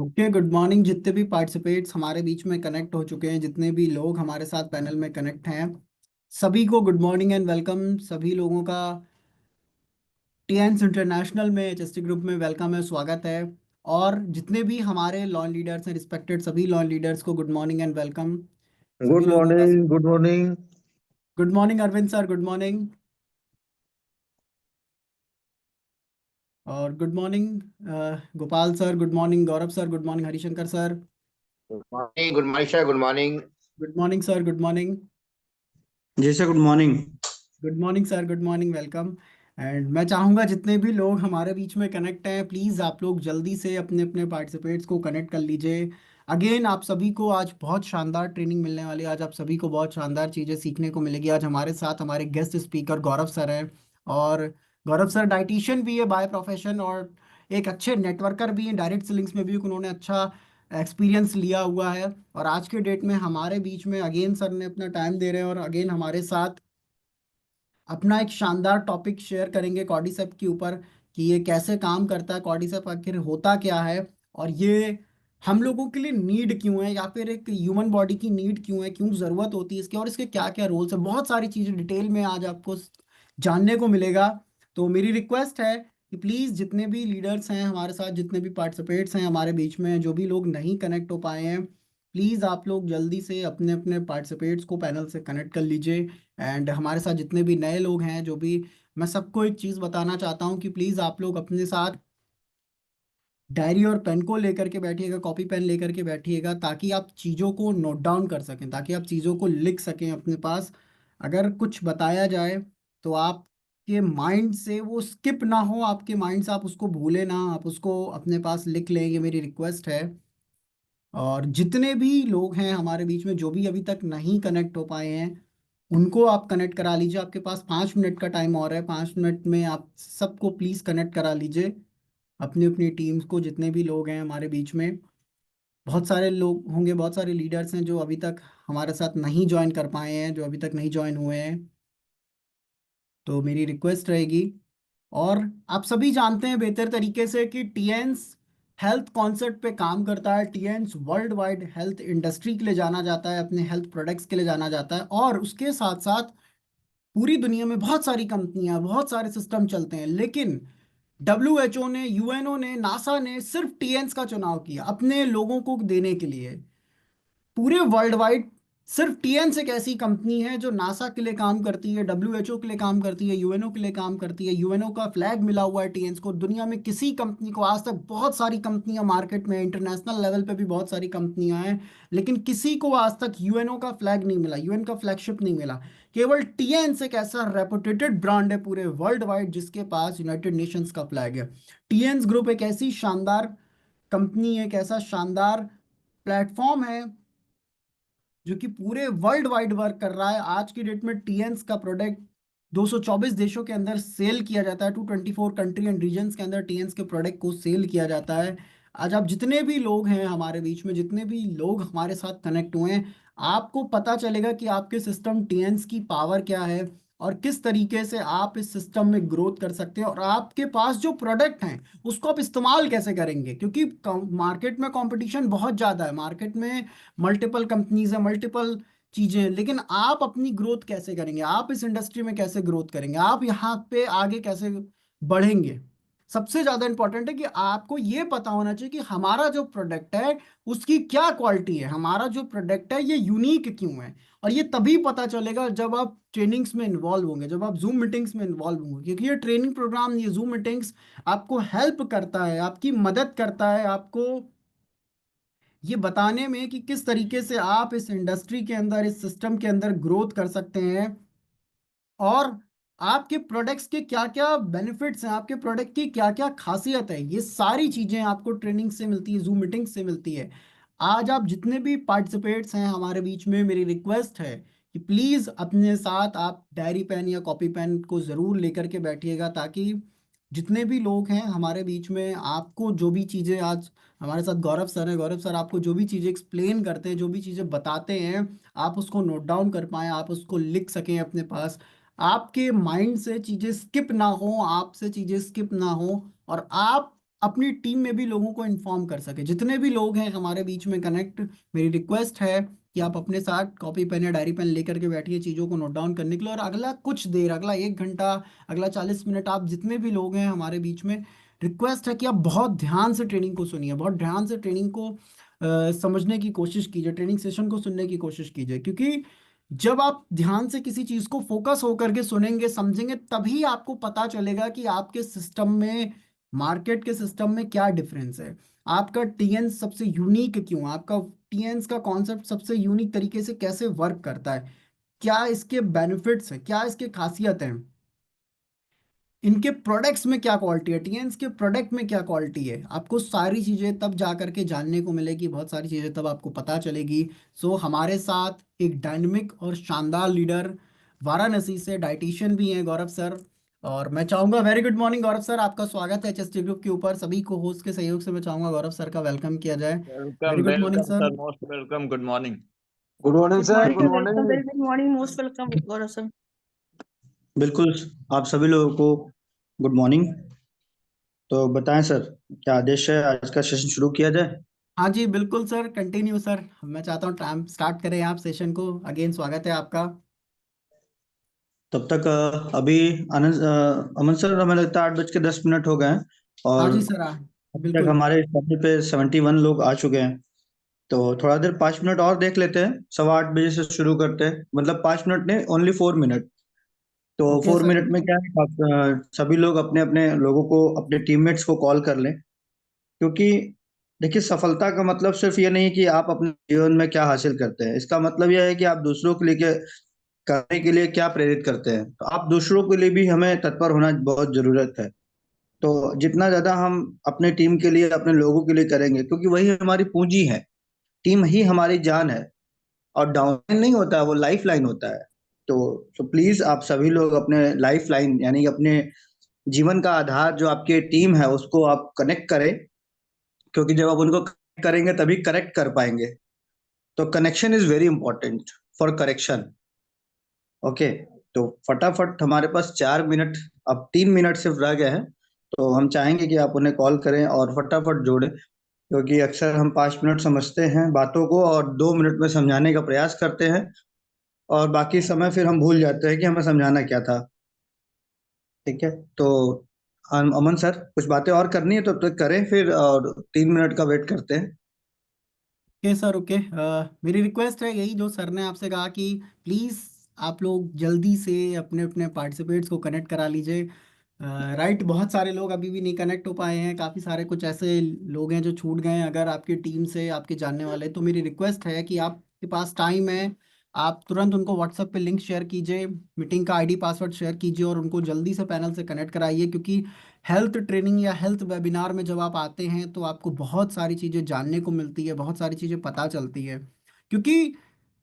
Okay, good morning. जितने भी participates हमारे बीच में कनेक्ट हो चुके हैं, जितने भी लोग हमारे साथ पैनल में कनेक्ट हैं, सभी को गुड मॉर्निंग एंड वेलकम। सभी लोगों का टीएंस इंटरनेशनल में एचएसटी ग्रुप में वेलकम है, स्वागत है। और जितने भी हमारे लॉन लीडर्स हैं, रिस्पेक्टेड सभी लॉन लीडर्स को गुड मॉर्निंग एंड वेलकम। सभी गुड लोगों का morning. Good morning. Good morning Arvind sir, good morning. और good morning Gopal sir, good morning Gaurav sir, good morning Harishankar sir. Good morning, good morning sir, good morning. Good morning sir, good morning. जी sir, good morning. Good morning sir, good morning, welcome. And मैं चाहूँगा जितने भी लोग हमारे बीच में connect हैं, प्लीज़ आप लोग जल्दी से अपने अपने पार्टिसिपेट्स को कनेक्ट कर लीजिए। अगेन आप सभी को आज बहुत शानदार ट्रेनिंग मिलने वाली है। आज आप सभी को बहुत शानदार चीज़ें सीखने को मिलेगी। आज हमारे साथ हमारे गेस्ट स्पीकर गौरव सर हैं। और गौरव सर डाइटिशियन भी है बाय प्रोफेशन, और एक अच्छे नेटवर्कर भी हैं। डायरेक्ट सेलिंग्स में भी उन्होंने अच्छा एक्सपीरियंस लिया हुआ है। और आज के डेट में हमारे बीच में अगेन सर ने अपना टाइम दे रहे हैं और अगेन हमारे साथ अपना एक शानदार टॉपिक शेयर करेंगे कॉर्डिसेप के ऊपर, कि ये कैसे काम करता है, कॉर्डिसेप आखिर होता क्या है, और ये हम लोगों के लिए नीड क्यों है, या फिर एक ह्यूमन बॉडी की नीड क्यों है, क्यों ज़रूरत होती है इसकी, और इसके क्या क्या रोल्स है। बहुत सारी चीज़ें डिटेल में आज आपको जानने को मिलेगा। तो मेरी रिक्वेस्ट है कि प्लीज़ जितने भी लीडर्स हैं हमारे साथ, जितने भी पार्टिसिपेट्स हैं हमारे बीच में, जो भी लोग नहीं कनेक्ट हो पाए हैं, प्लीज़ आप लोग जल्दी से अपने अपने पार्टिसिपेट्स को पैनल से कनेक्ट कर लीजिए। एंड हमारे साथ जितने भी नए लोग हैं, जो भी, मैं सबको एक चीज़ बताना चाहता हूँ कि प्लीज़ आप लोग अपने साथ डायरी और पेन को लेकर के बैठिएगा, कॉपी पेन लेकर के बैठिएगा, ताकि आप चीज़ों को नोट डाउन कर सकें, ताकि आप चीज़ों को लिख सकें अपने पास। अगर कुछ बताया जाए तो आपके माइंड से वो स्किप ना हो, आपके माइंड से आप उसको भूले ना, आप उसको अपने पास लिख लें, ये मेरी रिक्वेस्ट है। और जितने भी लोग हैं हमारे बीच में, जो भी अभी तक नहीं कनेक्ट हो पाए हैं, उनको आप कनेक्ट करा लीजिए। आपके पास 5 मिनट का टाइम और है। 5 मिनट में आप सबको प्लीज़ कनेक्ट करा लीजिए, अपनी अपनी टीम्स को। जितने भी लोग हैं हमारे बीच में, बहुत सारे लोग होंगे, बहुत सारे लीडर्स हैं जो अभी तक हमारे साथ नहीं ज्वाइन कर पाए हैं, जो अभी तक नहीं ज्वाइन हुए हैं। तो मेरी रिक्वेस्ट रहेगी। और आप सभी जानते हैं बेहतर तरीके से कि टीएंस हेल्थ कॉन्सेप्ट पे काम करता है। टीएंस वर्ल्ड वाइड हेल्थ इंडस्ट्री के लिए जाना जाता है, अपने हेल्थ प्रोडक्ट्स के लिए जाना जाता है। और उसके साथ साथ पूरी दुनिया में बहुत सारी कंपनियां, बहुत सारे सिस्टम चलते हैं, लेकिन डब्ल्यूएचओ ने, यूएनओ ने, नासा ने सिर्फ टीएंस का चुनाव किया अपने लोगों को देने के लिए। पूरे वर्ल्ड वाइड सिर्फ टीएंस एक ऐसी कंपनी है जो नासा के लिए काम करती है, डब्ल्यूएचओ के लिए काम करती है, यूएनओ के लिए काम करती है। यूएनओ का फ्लैग मिला हुआ है टीएंस को। दुनिया में किसी कंपनी को आज तक, बहुत सारी कंपनियां मार्केट में, इंटरनेशनल लेवल पे भी बहुत सारी कंपनियां हैं, लेकिन किसी को आज तक यूएनओ का फ्लैग नहीं मिला, यूएन का फ्लैगशिप नहीं मिला। केवल टीएंस एक ऐसा रेपुटेटेड ब्रांड है पूरे वर्ल्ड वाइड जिसके पास यूनाइटेड नेशंस का फ्लैग है। टीएंस ग्रुप एक ऐसी शानदार कंपनी है, एक ऐसा शानदार प्लेटफॉर्म है जो कि पूरे वर्ल्ड वाइड वर्क कर रहा है। आज की डेट में टीएंस का प्रोडक्ट 224 देशों के अंदर सेल किया जाता है। 224 कंट्री एंड रीजन्स के अंदर टीएंस के प्रोडक्ट को सेल किया जाता है। आज आप जितने भी लोग हैं हमारे बीच में, जितने भी लोग हमारे साथ कनेक्ट हुए हैं, आपको पता चलेगा कि आपके सिस्टम टीएंस की पावर क्या है, और किस तरीके से आप इस सिस्टम में ग्रोथ कर सकते हैं, और आपके पास जो प्रोडक्ट हैं उसको आप इस्तेमाल कैसे करेंगे। क्योंकि मार्केट में कंपटीशन बहुत ज़्यादा है, मार्केट में मल्टीपल कंपनीज है, मल्टीपल चीजें हैं, लेकिन आप अपनी ग्रोथ कैसे करेंगे, आप इस इंडस्ट्री में कैसे ग्रोथ करेंगे, आप यहाँ पे आगे कैसे बढ़ेंगे। सबसे ज्यादा इंपॉर्टेंट है कि आपको ये पता होना चाहिए कि हमारा जो प्रोडक्ट है उसकी क्या क्वालिटी है, हमारा जो प्रोडक्ट है ये यूनिक क्यों है। और ये तभी पता चलेगा जब आप ट्रेनिंग्स में इन्वॉल्व होंगे, जब आप जूम मीटिंग्स में इन्वॉल्व होंगे, क्योंकि ये ट्रेनिंग प्रोग्राम, ये जूम मीटिंग्स आपको हेल्प करता है, आपकी मदद करता है, आपको ये बताने में कि किस तरीके से आप इस इंडस्ट्री के अंदर, इस सिस्टम के अंदर ग्रोथ कर सकते हैं, और आपके प्रोडक्ट्स के क्या क्या बेनिफिट्स हैं, आपके प्रोडक्ट की क्या क्या खासियत है। ये सारी चीजें आपको ट्रेनिंग से मिलती है, जूम मीटिंग से मिलती है। आज आप जितने भी पार्टिसिपेट्स हैं हमारे बीच में, मेरी रिक्वेस्ट है कि प्लीज अपने साथ आप डायरी पेन या कॉपी पेन को जरूर लेकर के बैठिएगा, ताकि जितने भी लोग हैं हमारे बीच में, आपको जो भी चीजें, आज हमारे साथ गौरव सर हैं, गौरव सर आपको जो भी चीजें एक्सप्लेन करते हैं, जो भी चीजें बताते हैं, आप उसको नोट डाउन कर पाएं, आप उसको लिख सकें अपने पास, आपके माइंड से चीजें स्किप ना हो, आपसे चीजें स्किप ना हो, और आप अपनी टीम में भी लोगों को इन्फॉर्म कर सके। जितने भी लोग हैं हमारे बीच में कनेक्ट, मेरी रिक्वेस्ट है कि आप अपने साथ कॉपी पेन या डायरी पेन लेकर के बैठिए चीज़ों को नोट डाउन करने के लिए। और अगला कुछ देर, अगला 1 घंटा, अगला 40 मिनट, आप जितने भी लोग हैं हमारे बीच में, रिक्वेस्ट है कि आप बहुत ध्यान से ट्रेनिंग को सुनिए, बहुत ध्यान से ट्रेनिंग को समझने की कोशिश कीजिए, ट्रेनिंग सेशन को सुनने की कोशिश कीजिए। क्योंकि जब आप ध्यान से किसी चीज़ को फोकस होकर के सुनेंगे, समझेंगे, तभी आपको पता चलेगा कि आपके सिस्टम में, मार्केट के सिस्टम में क्या डिफरेंस है, आपका टीएन सबसे यूनिक क्यों है, आपका टीएन्स का कॉन्सेप्ट सबसे यूनिक तरीके से कैसे वर्क करता है, क्या इसके बेनिफिट्स हैं, क्या इसके खासियत हैं, इनके प्रोडक्ट्स में क्या क्वालिटी है, टीएन्स के प्रोडक्ट में क्या क्वालिटी है। आपको सारी चीज़ें तब जा करके जानने को मिलेगी, बहुत सारी चीज़ें तब आपको पता चलेगी। सो हमारे साथ एक डायनेमिक और शानदार लीडर वाराणसी से डाइटिशियन भी हैं, गौरव सर। और मैं चाहूँगा, very good morning Gaurav sir, आपका स्वागत है एचएसटी ग्रुप के ऊपर। सभी को होस्ट के सहयोग से मैं चाहूँगा गौरव सर का वेलकम किया जाए। Very welcome good morning welcome sir. Sir, most welcome, good morning. Good morning good sir, morning good sir, welcome, morning. Very good morning, most welcome Gaurav sir. बिल्कुल। आप सभी लोगों को गुड मॉर्निंग। तो बताएं सर, क्या आदेश है, आज का सेशन शुरू किया जाए? हाँ जी बिल्कुल सर, कंटिन्यू सर। मैं चाहता हूँ टाइम स्टार्ट करें आप सेशन को। अगेन स्वागत है आपका। तब तक अभी अमन सर, हमें लगता है 8:10 हो गए हैं हाँ और जी सर, हाँ अभी तक बिल्कुल। हमारे स्टडी पे 71 लोग आ चुके हैं। तो थोड़ा देर 5 मिनट और देख लेते हैं, 8:15 से शुरू करते हैं, मतलब 5 मिनट नहीं, ओनली 4 मिनट। तो ओके फोर सर। मिनट में क्या है, आप सभी लोग अपने अपने लोगों को, अपने टीममेट्स को कॉल कर लें। क्योंकि देखिए, सफलता का मतलब सिर्फ ये नहीं कि आप अपने जीवन में क्या हासिल करते हैं, इसका मतलब यह है कि आप दूसरों के लिए करने के लिए क्या प्रेरित करते हैं। तो आप दूसरों के लिए भी हमें तत्पर होना बहुत जरूरत है। तो जितना ज्यादा हम अपने टीम के लिए, अपने लोगों के लिए करेंगे, क्योंकि वही हमारी पूंजी है, टीम ही हमारी जान है। और डाउन नहीं होता है, वो लाइफ लाइन होता है। तो प्लीज आप सभी लोग अपने लाइफ लाइन, यानी अपने जीवन का आधार जो आपके टीम है, उसको आप कनेक्ट करें। क्योंकि जब आप उनको कनेक्ट करेंगे तभी करेक्ट कर पाएंगे। तो connection is very important for correction. Okay. तो फटाफट, हमारे पास 4 मिनट, अब 3 मिनट सिर्फ रह गए हैं। तो हम चाहेंगे कि आप उन्हें कॉल करें और फटाफट जोड़ें। क्योंकि अक्सर हम 5 मिनट समझते हैं बातों को और 2 मिनट में समझाने का प्रयास करते हैं, और बाकी समय फिर हम भूल जाते हैं कि हमें समझाना क्या था। ठीक है। तो अमन सर, कुछ बातें और करनी है तो तक करें फिर, और 3 मिनट का वेट करते हैं। Okay sir, okay. मेरी रिक्वेस्ट है यही जो सर ने आपसे कहा कि प्लीज़ आप लोग जल्दी से अपने अपने पार्टिसिपेट्स को कनेक्ट करा लीजिए। राइट, बहुत सारे लोग अभी भी नहीं कनेक्ट हो पाए हैं, काफ़ी सारे कुछ ऐसे लोग हैं जो छूट गए हैं। अगर आपकी टीम से आपके जानने वाले, तो मेरी रिक्वेस्ट है कि आपके पास टाइम है, आप तुरंत उनको व्हाट्सएप पे लिंक शेयर कीजिए, मीटिंग का आईडी पासवर्ड शेयर कीजिए और उनको जल्दी से पैनल से कनेक्ट कराइए। क्योंकि हेल्थ ट्रेनिंग या हेल्थ वेबिनार में जब आप आते हैं तो आपको बहुत सारी चीज़ें जानने को मिलती है, बहुत सारी चीज़ें पता चलती है। क्योंकि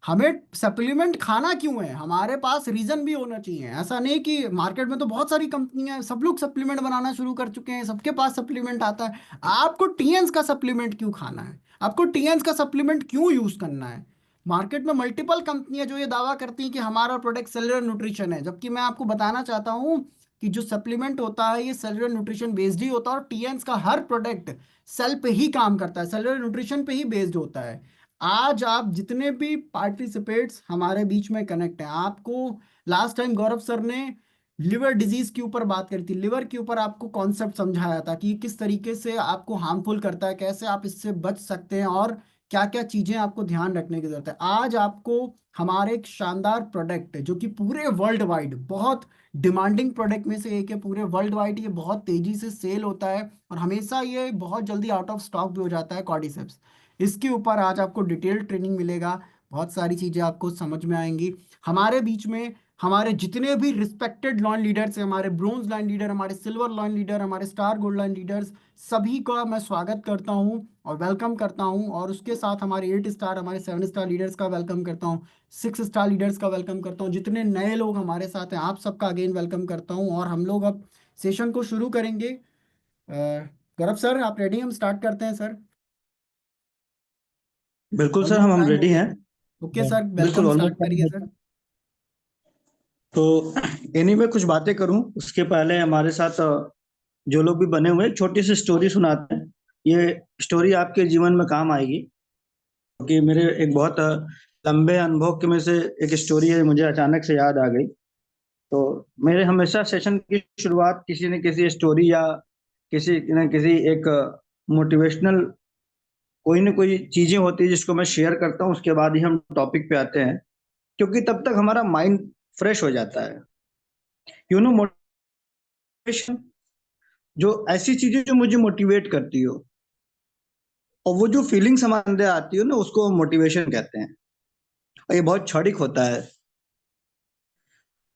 हमें सप्लीमेंट खाना क्यों है, हमारे पास रीजन भी होना चाहिए। ऐसा नहीं कि मार्केट में तो बहुत सारी कंपनियां हैं, सब लोग सप्लीमेंट बनाना शुरू कर चुके हैं, सबके पास सप्लीमेंट आता है। आपको टीएन्स का सप्लीमेंट क्यों खाना है, आपको टीएन्स का सप्लीमेंट क्यों यूज करना है। मार्केट में मल्टीपल कंपनियां जो ये दावा करती हैं कि हमारा प्रोडक्ट सेलुलर न्यूट्रिशन है, जबकि मैं आपको बताना चाहता हूँ कि जो सप्लीमेंट होता है ये सेलुलर न्यूट्रिशन बेस्ड ही होता है। और टीएन्स का हर प्रोडक्ट सेल पे ही काम करता है, सेलुलर न्यूट्रिशन पे ही बेस्ड होता है। आज आप जितने भी पार्टिसिपेट्स हमारे बीच में कनेक्ट हैं, आपको लास्ट टाइम गौरव सर ने लिवर डिजीज के ऊपर बात करी थी, लिवर के ऊपर आपको कॉन्सेप्ट समझाया था कि किस तरीके से आपको हार्मफुल करता है, कैसे आप इससे बच सकते हैं और क्या क्या चीजें आपको ध्यान रखने की जरूरत है। आज आपको हमारे एक शानदार प्रोडक्ट जो कि पूरे वर्ल्ड वाइड बहुत डिमांडिंग प्रोडक्ट में से एक है, पूरे वर्ल्ड वाइड ये बहुत तेजी से सेल होता है और हमेशा ये बहुत जल्दी आउट ऑफ स्टॉक भी हो जाता है, कॉर्डिसेप्स। इसके ऊपर आज आपको डिटेल ट्रेनिंग मिलेगा, बहुत सारी चीज़ें आपको समझ में आएंगी। हमारे बीच में हमारे जितने भी रिस्पेक्टेड लॉन लीडर्स हैं, हमारे ब्रोंज लाइन लीडर, हमारे सिल्वर लाइन लीडर, हमारे स्टार गोल्ड लाइन लीडर्स, सभी का मैं स्वागत करता हूं और वेलकम करता हूं। और उसके साथ हमारे 8 स्टार, हमारे 7 स्टार लीडर्स का वेलकम करता हूं, 6 स्टार लीडर्स का वेलकम करता हूं। जितने नए लोग हमारे साथ हैं, आप सबका अगेन वेलकम करता हूं। और हम लोग अब सेशन को शुरू करेंगे। गौरव सर, आप रेडी? हम स्टार्ट करते हैं सर। बिल्कुल सर, ऑलमोस्ट हम टाइम हो रेडी गया। हैं। ओके सर, बिल्कुल, वेलकम ऑलमोस्ट स्टार्ट टाइम करिए हो सर। गया। तो इन्हीं में कुछ बातें करूं उसके पहले हमारे साथ जो लोग भी बने हुए, एक छोटी सी स्टोरी सुनाते हैं। ये स्टोरी आपके जीवन में काम आएगी, क्योंकि मेरे एक बहुत लंबे अनुभव के में से एक स्टोरी है, मुझे अचानक से याद आ गई। तो मेरे हमेशा सेशन की शुरुआत किसी न किसी स्टोरी या किसी न किसी एक मोटिवेशनल कोई न कोई चीजें होती है जिसको मैं शेयर करता हूँ, उसके बाद ही हम टॉपिक पे आते हैं, क्योंकि तब तक हमारा माइंड फ्रेश हो जाता है। यू नो, मोटिवेशन, जो ऐसी चीजें जो मुझे मोटिवेट करती हो और वो जो फीलिंग्स हमारे अंदर आती हो ना, उसको मोटिवेशन कहते हैं। और ये बहुत क्षणिक होता है।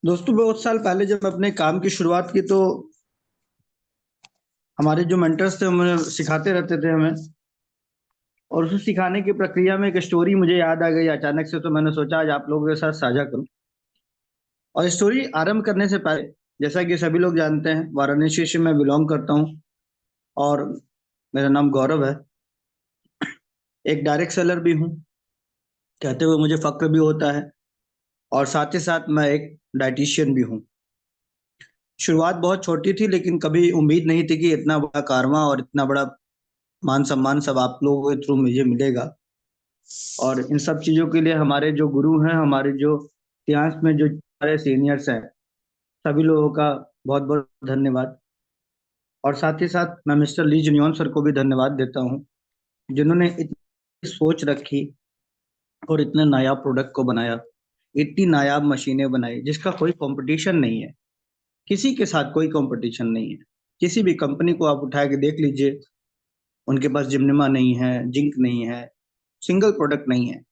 दोस्तों, बहुत साल पहले जब मैं अपने काम की शुरुआत की, तो हमारे जो मेंटर्स थे हमें सिखाते रहते थे हमें, और उसे सिखाने की प्रक्रिया में एक स्टोरी मुझे याद आ गई अचानक से, तो मैंने सोचा आज आप लोगों के साथ साझा करूं। और स्टोरी आरंभ करने से पहले, जैसा कि सभी लोग जानते हैं, वाराणसी से मैं बिलोंग करता हूं और मेरा नाम गौरव है। एक डायरेक्ट सेलर भी हूं, कहते हुए मुझे फक्र भी होता है, और साथ ही साथ मैं एक डाइटिशियन भी हूं। शुरुआत बहुत छोटी थी, लेकिन कभी उम्मीद नहीं थी कि इतना बड़ा कारवां और इतना बड़ा मान सम्मान सब आप लोगों के थ्रू मुझे मिलेगा। और इन सब चीजों के लिए हमारे जो गुरु हैं, हमारे जो इतिहास में जो हमारे सीनियर्स हैं, सभी लोगों का बहुत बहुत धन्यवाद। और साथ ही साथ मैं मिस्टर ली जुनियन सर को भी धन्यवाद देता हूँ, जिन्होंने इतनी सोच रखी और इतने नायाब प्रोडक्ट को बनाया, इतनी नायाब मशीनें बनाई जिसका कोई कंपटीशन नहीं है, किसी के साथ कोई कंपटीशन नहीं है। किसी भी कंपनी को आप उठा के देख लीजिए, उनके पास जिम्निमा नहीं है, जिंक नहीं है, सिंगल प्रोडक्ट नहीं है।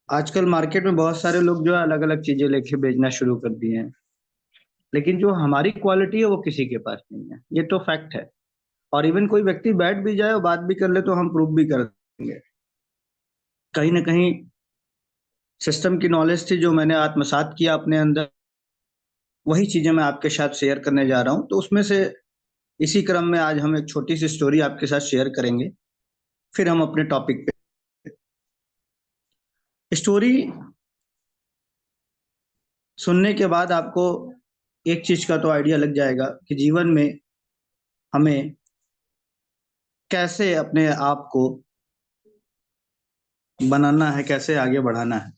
आजकल मार्केट में बहुत सारे लोग जो है अलग अलग चीजें लेके बेचना शुरू कर दिए हैं, लेकिन जो हमारी क्वालिटी है वो किसी के पास नहीं है। ये तो फैक्ट है। और इवन कोई व्यक्ति बैठ भी जाए और बात भी कर ले तो हम प्रूव भी कर देंगे। कहीं ना कहीं सिस्टम की नॉलेज थी जो मैंने आत्मसात किया अपने अंदर, वही चीजें मैं आपके साथ शेयर करने जा रहा हूँ। तो उसमें से इसी क्रम में आज हम एक छोटी सी स्टोरी आपके साथ शेयर करेंगे, फिर हम अपने टॉपिक पे। स्टोरी सुनने के बाद आपको एक चीज का तो आइडिया लग जाएगा कि जीवन में हमें कैसे अपने आप को बनाना है, कैसे आगे बढ़ाना है।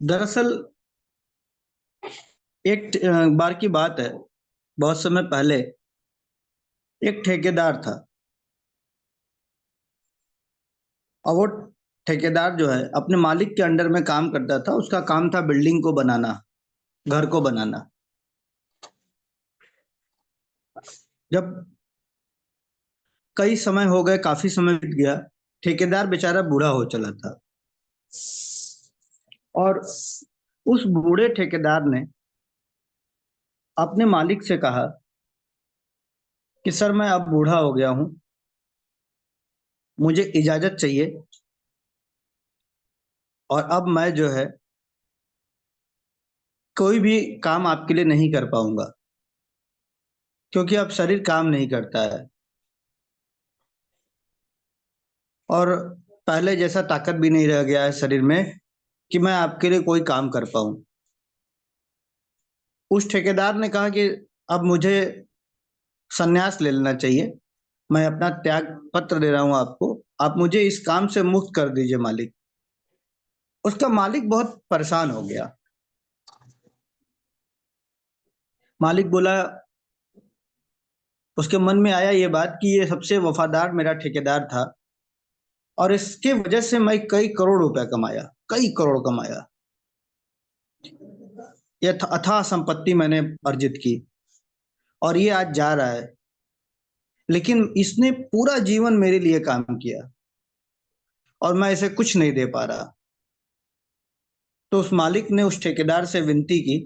दरअसल एक बार की बात है, बहुत समय पहले एक ठेकेदार था, और वो ठेकेदार जो है अपने मालिक के अंडर में काम करता था। उसका काम था बिल्डिंग को बनाना, घर को बनाना। जब कई समय हो गए, काफी समय बीत गया, ठेकेदार बेचारा बूढ़ा हो चला था, और उस बूढ़े ठेकेदार ने अपने मालिक से कहा कि सर, मैं अब बूढ़ा हो गया हूं, मुझे इजाजत चाहिए, और अब मैं जो है कोई भी काम आपके लिए नहीं कर पाऊंगा, क्योंकि अब शरीर काम नहीं करता है, और पहले जैसा ताकत भी नहीं रह गया है शरीर में कि मैं आपके लिए कोई काम कर पाऊं। उस ठेकेदार ने कहा कि अब मुझे संन्यास ले लेना चाहिए, मैं अपना त्याग पत्र दे रहा हूं आपको, आप मुझे इस काम से मुक्त कर दीजिए मालिक। उसका मालिक बहुत परेशान हो गया। मालिक बोला, उसके मन में आया ये बात कि ये सबसे वफादार मेरा ठेकेदार था, और इसके वजह से मैं कई करोड़ रुपया कमाया, कई करोड़ कमाया, यह अथाह संपत्ति मैंने अर्जित की, और ये आज जा रहा है, लेकिन इसने पूरा जीवन मेरे लिए काम किया और मैं इसे कुछ नहीं दे पा रहा। तो उस मालिक ने उस ठेकेदार से विनती की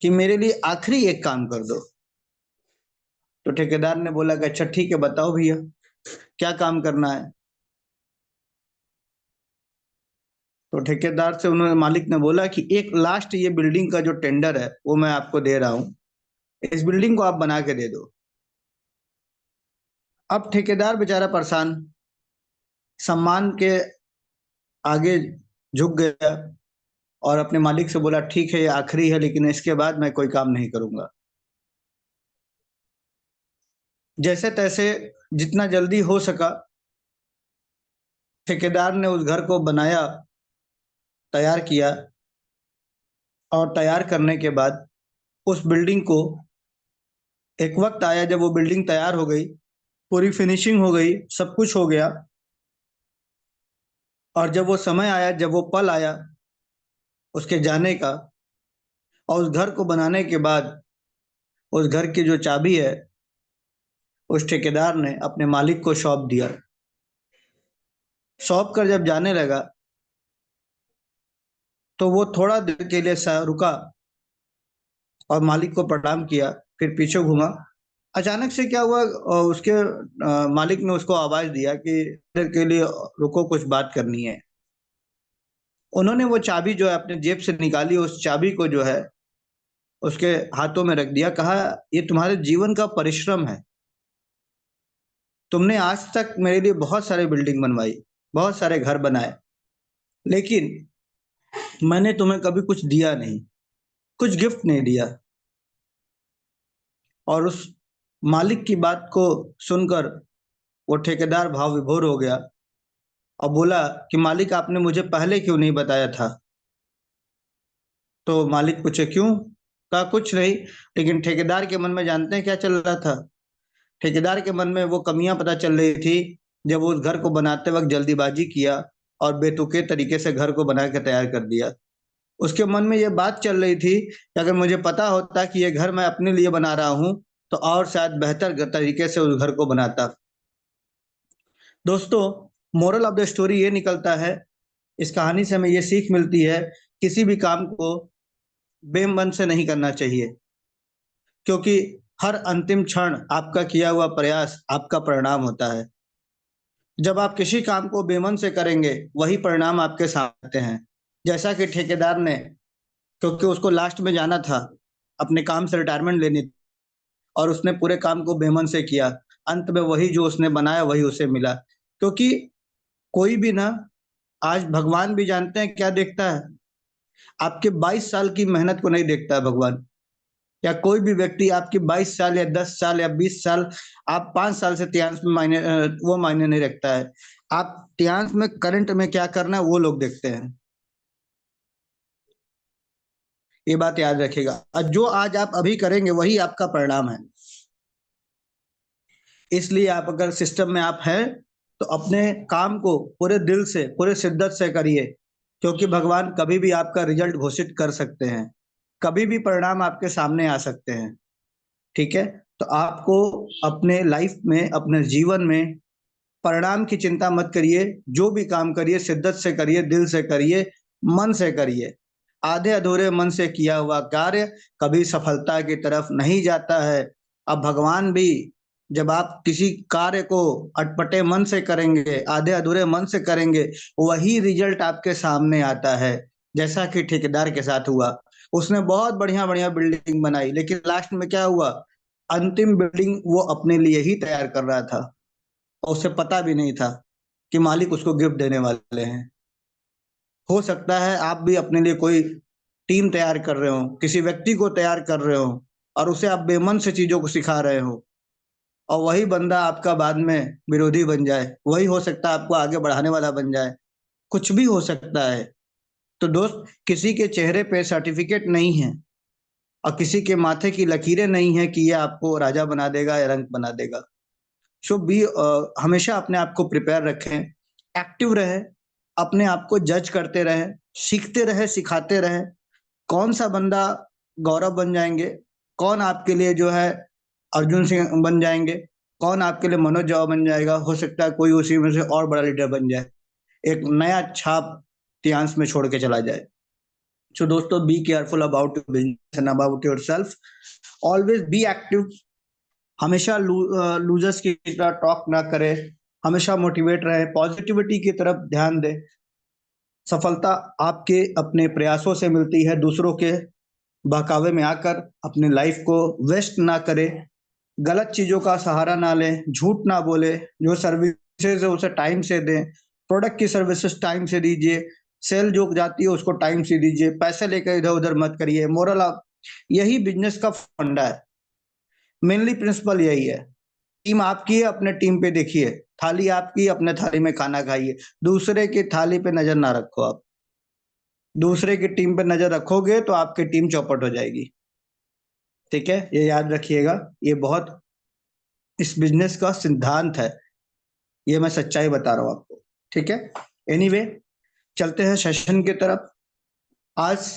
कि मेरे लिए आखिरी एक काम कर दो। तो ठेकेदार ने बोला कि अच्छा ठीक है, बताओ भैया क्या काम करना है। तो ठेकेदार से उन्होंने मालिक ने बोला कि एक लास्ट ये बिल्डिंग का जो टेंडर है वो मैं आपको दे रहा हूं, इस बिल्डिंग को आप बना के दे दो। अब ठेकेदार बेचारा परेशान, सम्मान के आगे झुक गया, और अपने मालिक से बोला ठीक है ये आखिरी है, लेकिन इसके बाद मैं कोई काम नहीं करूंगा। जैसे तैसे जितना जल्दी हो सका ठेकेदार ने उस घर को बनाया, तैयार किया, और तैयार करने के बाद उस बिल्डिंग को, एक वक्त आया जब वो बिल्डिंग तैयार हो गई, पूरी फिनिशिंग हो गई, सब कुछ हो गया, और जब वो समय आया, जब वो पल आया उसके जाने का, और उस घर को बनाने के बाद उस घर की जो चाबी है उस ठेकेदार ने अपने मालिक को सौंप दिया। सौंप कर जब जाने लगा तो वो थोड़ा देर के लिए रुका और मालिक को प्रणाम किया, फिर पीछे घूमा। अचानक से क्या हुआ, उसके मालिक ने उसको आवाज दिया कि देर के लिए रुको, कुछ बात करनी है। उन्होंने वो चाबी जो है अपने जेब से निकाली, उस चाबी को जो है उसके हाथों में रख दिया, कहा ये तुम्हारे जीवन का परिश्रम है, तुमने आज तक मेरे लिए बहुत सारे बिल्डिंग बनवाई, बहुत सारे घर बनाए, लेकिन मैंने तुम्हें कभी कुछ दिया नहीं, कुछ गिफ्ट नहीं दिया। और उस मालिक की बात को सुनकर वो ठेकेदार भाव विभोर हो गया और बोला कि मालिक आपने मुझे पहले क्यों नहीं बताया था। तो मालिक पूछे क्यों, कहा कुछ नहीं, लेकिन ठेकेदार के मन में जानते हैं क्या चल रहा था? ठेकेदार के मन में वो कमियां पता चल रही थी जब वो उस घर को बनाते वक्त जल्दीबाजी किया और बेतुके तरीके से घर को बना के तैयार कर दिया। उसके मन में ये बात चल रही थी कि अगर मुझे पता होता कि ये घर मैं अपने लिए बना रहा हूं तो और शायद बेहतर तरीके से उस घर को बनाता। दोस्तों, मोरल ऑफ द स्टोरी ये निकलता है, इस कहानी से हमें ये सीख मिलती है, किसी भी काम को बेमन से नहीं करना चाहिए, क्योंकि हर अंतिम क्षण आपका किया हुआ प्रयास आपका परिणाम होता है। जब आप किसी काम को बेमन से करेंगे वही परिणाम आपके सामने आते हैं। जैसा कि ठेकेदार ने, क्योंकि उसको लास्ट में जाना था, अपने काम से रिटायरमेंट लेनी थी, और उसने पूरे काम को बेमन से किया, अंत में वही जो उसने बनाया वही उसे मिला। क्योंकि कोई भी ना, आज भगवान भी जानते हैं क्या देखता है, आपके 22 साल की मेहनत को नहीं देखता है भगवान, या कोई भी व्यक्ति आपकी 22 साल या 10 साल या 20 साल, आप 5 साल से त्रियांश में वो मायने नहीं रखता है। आप त्रियांश में करंट में क्या करना है वो लोग देखते हैं, ये बात याद रखिएगा। और जो आज आप अभी करेंगे वही आपका परिणाम है। इसलिए आप अगर सिस्टम में आप हैं तो अपने काम को पूरे दिल से, पूरे शिद्दत से करिए, क्योंकि भगवान कभी भी आपका रिजल्ट घोषित कर सकते हैं, कभी भी परिणाम आपके सामने आ सकते हैं। ठीक है, तो आपको अपने लाइफ में, अपने जीवन में परिणाम की चिंता मत करिए, जो भी काम करिए शिद्दत से करिए, दिल से करिए, मन से करिए। आधे अधूरे मन से किया हुआ कार्य कभी सफलता की तरफ नहीं जाता है। अब भगवान भी, जब आप किसी कार्य को अटपटे मन से करेंगे, आधे अधूरे मन से करेंगे, वही रिजल्ट आपके सामने आता है। जैसा कि ठेकेदार के साथ हुआ, उसने बहुत बढ़िया बढ़िया बिल्डिंग बनाई, लेकिन लास्ट में क्या हुआ, अंतिम बिल्डिंग वो अपने लिए ही तैयार कर रहा था और उसे पता भी नहीं था कि मालिक उसको गिफ्ट देने वाले हैं। हो सकता है आप भी अपने लिए कोई टीम तैयार कर रहे हो, किसी व्यक्ति को तैयार कर रहे हो और उसे आप बेमन से चीजों को सिखा रहे हो, और वही बंदा आपका बाद में विरोधी बन जाए, वही हो सकता है आपको आगे बढ़ाने वाला बन जाए, कुछ भी हो सकता है। तो दोस्त, किसी के चेहरे पे सर्टिफिकेट नहीं है और किसी के माथे की लकीरें नहीं है कि ये आपको राजा बना देगा या रंक बना देगा। सो बी हमेशा अपने आप को प्रिपेयर रखें, एक्टिव रहे, अपने आप को जज करते रहे, सीखते रहे, सिखाते रहे। कौन सा बंदा गौरव बन जाएंगे, कौन आपके लिए जो है अर्जुन सिंह बन जाएंगे, कौन आपके लिए मनोज जावा बन जाएगा, हो सकता है कोई उसी में से और बड़ा लीडर बन जाए, एक नया छाप इतिहास में छोड़ के चला जाए। सो दोस्तों, be careful about your business and about your self, always be active, हमेशा लूजर्स की तरह टॉक ना करें, हमेशा मोटिवेट रहे, पॉजिटिविटी की तरफ ध्यान दें। सफलता आपके अपने प्रयासों से मिलती है, दूसरों के बहकावे में आकर अपने लाइफ को वेस्ट ना करें, गलत चीजों का सहारा ना लें, झूठ ना बोले, जो सर्विसेज है उसे टाइम से दें, प्रोडक्ट की सर्विसेज टाइम से दीजिए, सेल जो जाती है उसको टाइम से दीजिए, पैसे लेकर इधर उधर मत करिए। मोरल ऑफ, यही बिजनेस का फंडा है, मेनली प्रिंसिपल यही है टीम आपकी है, अपने टीम पे देखिए, थाली आपकी, अपने थाली में खाना खाइए, दूसरे की थाली पे नजर ना रखो। आप दूसरे की टीम पे नजर रखोगे तो आपकी टीम चौपट हो जाएगी। ठीक है, ये याद रखिएगा, ये बहुत इस बिजनेस का सिद्धांत है, ये मैं सच्चाई बता रहा हूँ आपको। ठीक है, एनीवे चलते हैं सेशन की तरफ। आज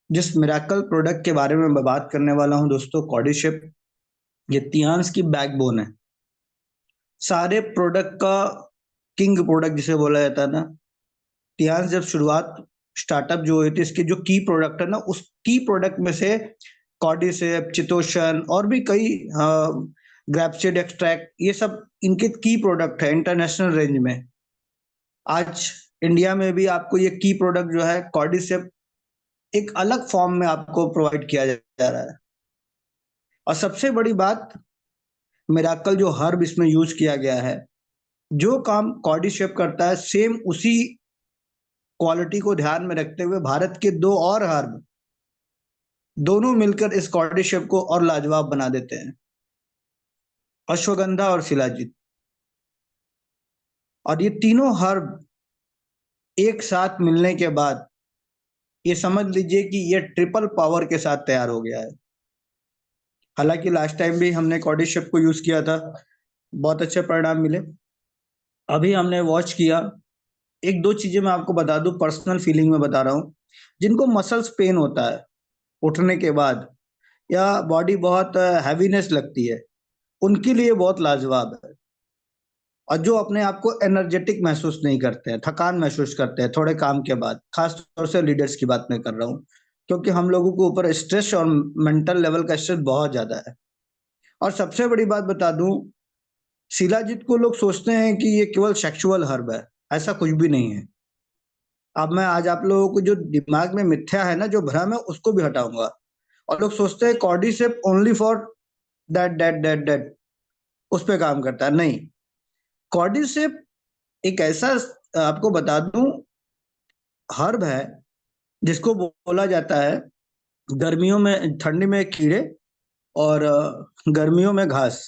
जिस मिराकल प्रोडक्ट के बारे में मैं बात करने वाला हूं दोस्तों, कॉर्डिशिप, ये तियांस की बैकबोन है। सारे प्रोडक्ट का किंग प्रोडक्ट जिसे बोला जाता है ना, तियांस जब शुरुआत स्टार्टअप जो हुई थी, इसके जो की प्रोडक्ट है ना, उस की प्रोडक्ट में से कॉर्डिसेप, चितोशन और भी कई ग्रैपसीड एक्सट्रैक्ट, ये सब इनके की प्रोडक्ट है इंटरनेशनल रेंज में। आज इंडिया में भी आपको ये की प्रोडक्ट जो है कॉर्डिसेप एक अलग फॉर्म में आपको प्रोवाइड किया जा रहा है। और सबसे बड़ी बात, मिराकल जो हर्ब इसमें यूज किया गया है, जो काम कॉर्डिसेप करता है सेम उसी क्वालिटी को ध्यान में रखते हुए भारत के दो और हर्ब दोनों मिलकर इस कॉर्डिसेप को और लाजवाब बना देते हैं, अश्वगंधा और शिलाजीत। और ये तीनों हर्ब एक साथ मिलने के बाद ये समझ लीजिए कि ये ट्रिपल पावर के साथ तैयार हो गया है। हालांकि लास्ट टाइम भी हमने कॉर्डिसेप को यूज किया था, बहुत अच्छे परिणाम मिले। अभी हमने वॉच किया, एक दो चीजें मैं आपको बता दूं, पर्सनल फीलिंग में बता रहा हूं। जिनको मसल्स पेन होता है उठने के बाद, या बॉडी बहुत हैवीनेस लगती है, उनके लिए बहुत लाजवाब है। और जो अपने आप को एनर्जेटिक महसूस नहीं करते हैं, थकान महसूस करते हैं थोड़े काम के बाद, खास तौर से लीडर्स की बात मैं कर रहा हूँ, क्योंकि हम लोगों के ऊपर स्ट्रेस और मेंटल लेवल का स्ट्रेस बहुत ज्यादा है। और सबसे बड़ी बात बता दूं, शिलाजीत को लोग सोचते हैं कि ये केवल सेक्सुअल हर्ब है, ऐसा कुछ भी नहीं है। अब मैं आज आप लोगों को जो दिमाग में मिथ्या है ना, जो भ्रम है, उसको भी हटाऊंगा। और लोग सोचते हैं cordycep only for that that that that, उस पे काम करता है। नहीं, कॉर्डिसेप एक ऐसा, आपको बता दूं, हर्ब है जिसको बोला जाता है गर्मियों में, ठंडी में कीड़े और गर्मियों में घास।